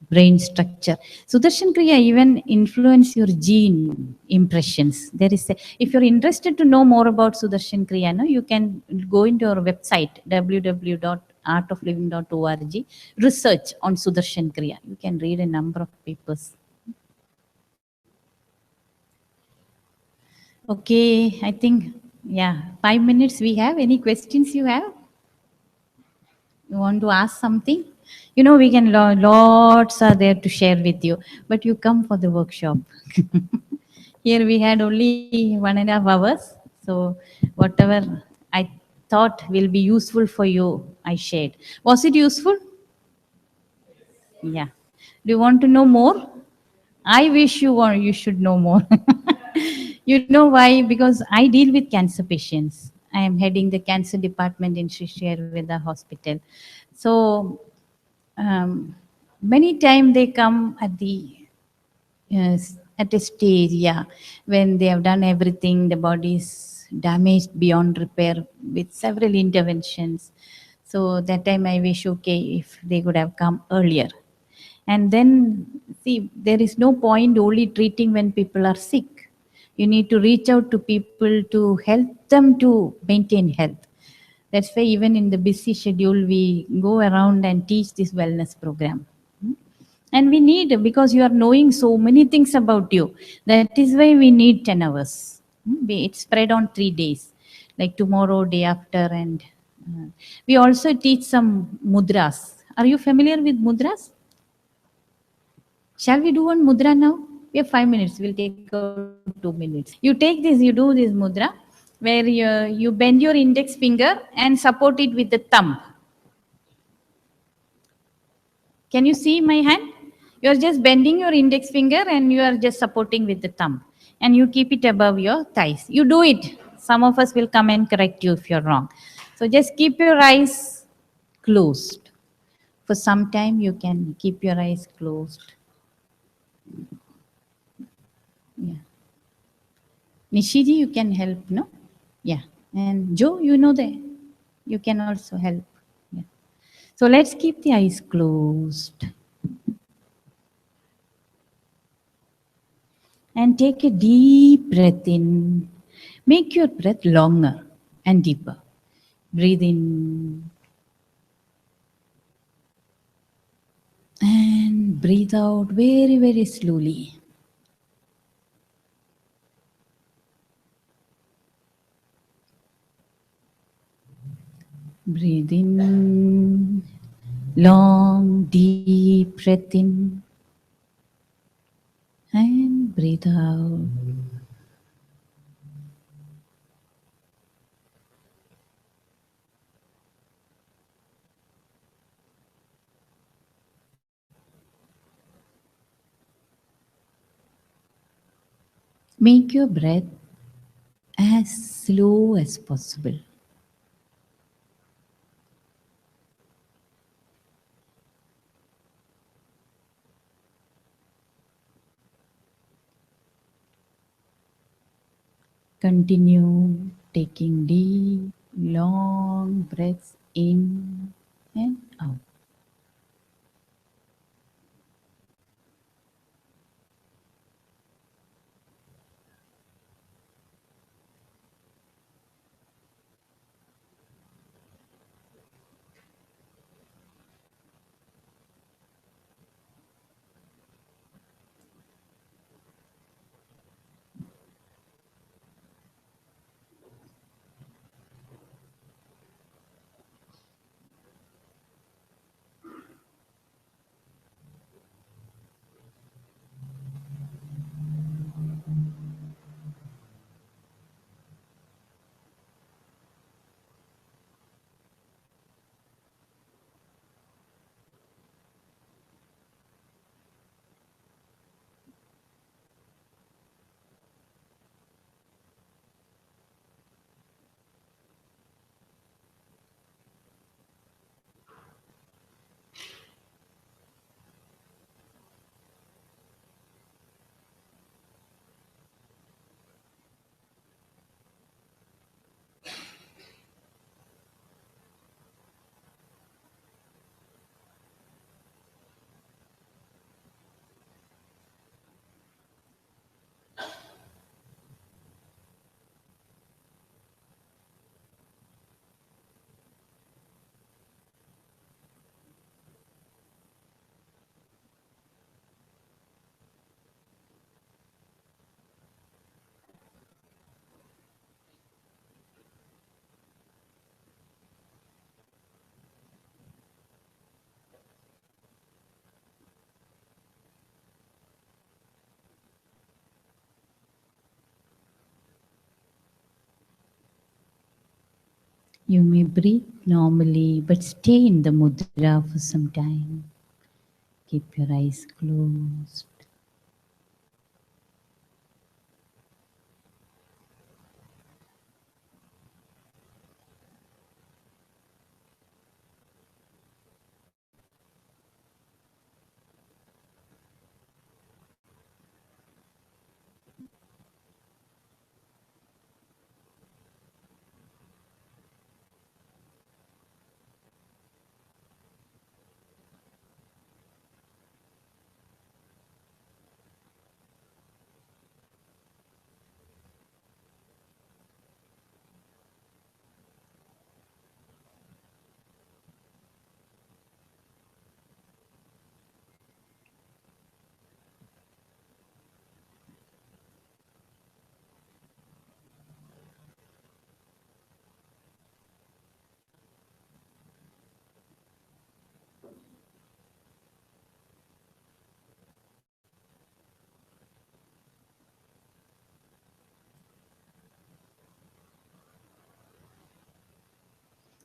brain structure. Sudarshan Kriya even influence your gene impressions. There is if you're interested to know more about Sudarshan Kriya, no, you can go into our website www.artofliving.org, research on Sudarshan Kriya. You can read a number of papers. Okay, I think, yeah, 5 minutes we have. Any questions you have? You want to ask something? You know, we can, lots are there to share with you, but you come for the workshop. Here we had only 1.5 hours. So whatever I thought will be useful for you, I shared. Was it useful? Yeah. Do you want to know more? I wish you should know more. You know why? Because I deal with cancer patients. I am heading the cancer department in Sri Ayurveda Hospital. So many times they come at the at a stage, yeah, when they have done everything, the body is damaged beyond repair with several interventions. So that time I wish, okay, if they could have come earlier. And then, see, there is no point only treating when people are sick. You need to reach out to people to help them to maintain health. That's why even in the busy schedule, we go around and teach this wellness program. And we need, because you are knowing so many things about you. That is why we need 10 hours. It's spread on 3 days, like tomorrow, day after. And we also teach some mudras. Are you familiar with mudras? Shall we do one mudra now? We have 5 minutes. We'll take out 2 minutes. You take this, you do this mudra, where you bend your index finger and support it with the thumb. Can you see my hand? You are just bending your index finger and you are just supporting with the thumb. And you keep it above your thighs. You do it. Some of us will come and correct you if you're wrong. So just keep your eyes closed. For some time, you can keep your eyes closed. Yeah. Nishiji, you can help, no? Yeah. And Joe, you know that. You can also help. Yeah. So let's keep the eyes closed. And take a deep breath in. Make your breath longer and deeper. Breathe in. And breathe out very, very slowly. Breathe in, long, deep breath in, and breathe out. Make your breath as slow as possible. Continue taking deep, long breaths in and out. You may breathe normally, but stay in the mudra for some time. Keep your eyes closed.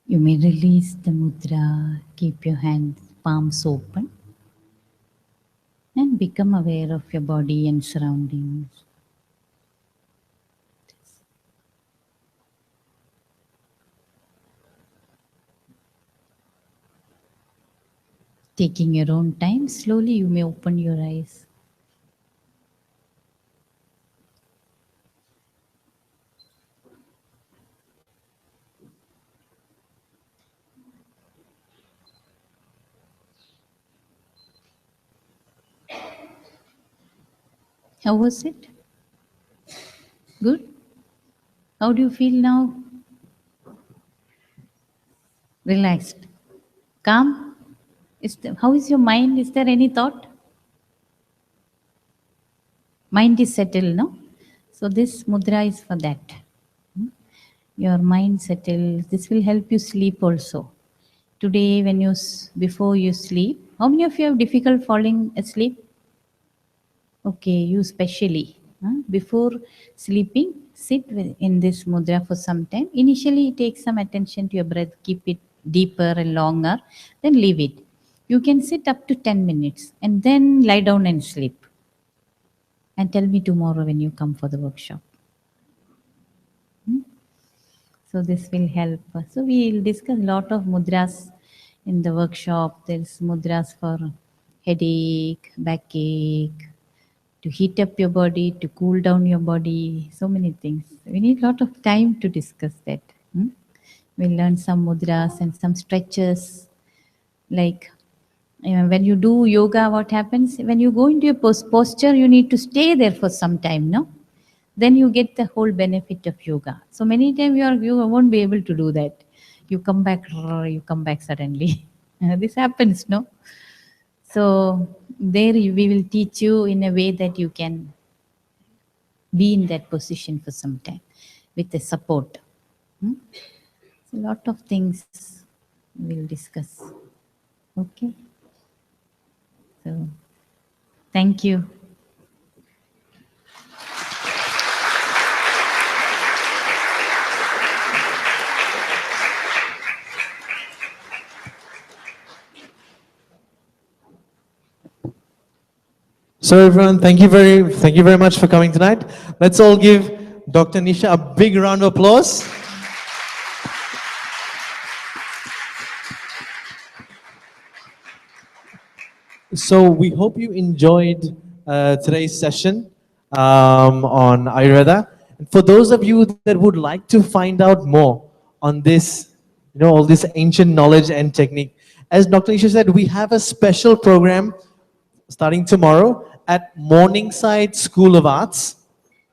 You may release the mudra, keep your hands, palms open, and become aware of your body and surroundings. Taking your own time, slowly you may open your eyes. How was it? Good? How do you feel now? Relaxed. Calm? How is your mind? Is there any thought? Mind is settled, no? So this mudra is for that. Your mind settles. This will help you sleep also. Today, when before you sleep, how many of you have difficult falling asleep? Okay, you specially. Before sleeping, sit in this mudra for some time. Initially, take some attention to your breath, keep it deeper and longer, then leave it. You can sit up to 10 minutes and then lie down and sleep. And tell me tomorrow when you come for the workshop. So this will help. So we will discuss a lot of mudras in the workshop. There's mudras for headache, backache, to heat up your body, to cool down your body, so many things. We need a lot of time to discuss that. We'll learn some mudras and some stretches. Like when you do yoga, what happens? When you go into a posture, you need to stay there for some time, no? Then you get the whole benefit of yoga. So many times you won't be able to do that. You come back suddenly. This happens, no? So there we will teach you in a way that you can be in that position for some time with the support. So a lot of things we'll discuss. Okay. So thank you. So everyone, thank you very much for coming tonight. Let's all give Dr. Nisha a big round of applause. So we hope you enjoyed today's session on Ayurveda. And for those of you that would like to find out more on this, all this ancient knowledge and technique, as Dr. Nisha said, we have a special program starting tomorrow at Morningside School of Arts.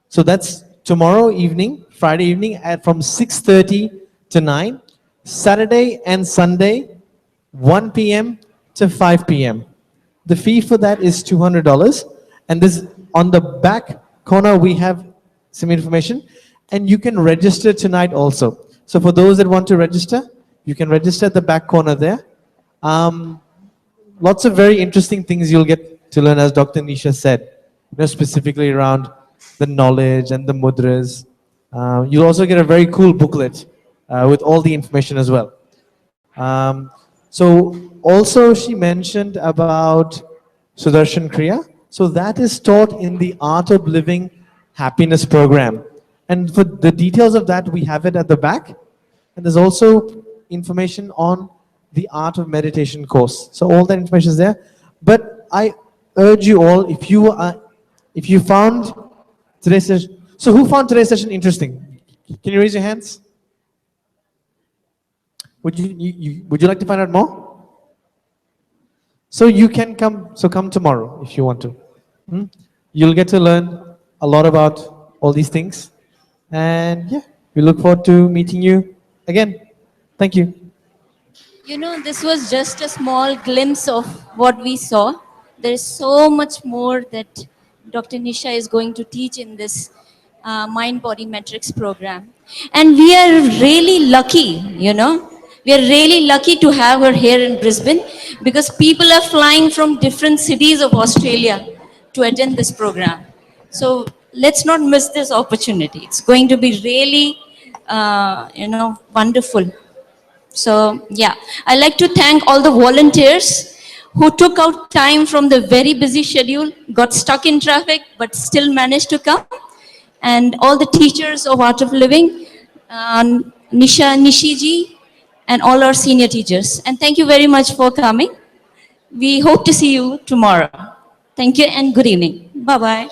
So that's tomorrow evening, Friday evening, from 6:30 to 9. Saturday and Sunday, 1 p.m. to 5 p.m. The fee for that is $200. And this on the back corner, we have some information. And you can register tonight also. So for those that want to register, you can register at the back corner there. Lots of very interesting things you'll get to learn, as Dr. Nisha said, specifically around the knowledge and the mudras. You'll also get a very cool booklet with all the information as well. So also she mentioned about Sudarshan Kriya. So that is taught in the Art of Living Happiness program. And for the details of that, we have it at the back. And there's also information on the Art of Meditation course. So all that information is there. But I urge you all, if you found today's session, so who found today's session interesting? Can you raise your hands? Would you like to find out more? So you can come tomorrow if you want to. You'll get to learn a lot about all these things. And yeah, we look forward to meeting you again. Thank you. This was just a small glimpse of what we saw. There is so much more that Dr. Nisha is going to teach in this mind-body metrics program. And we are really lucky, We are really lucky to have her here in Brisbane because people are flying from different cities of Australia to attend this program. So let's not miss this opportunity. It's going to be really, wonderful. So yeah, I'd like to thank all the volunteers who took out time from the very busy schedule, got stuck in traffic, but still managed to come. And all the teachers of Art of Living, Nishiji, and all our senior teachers. And thank you very much for coming. We hope to see you tomorrow. Thank you and good evening. Bye-bye.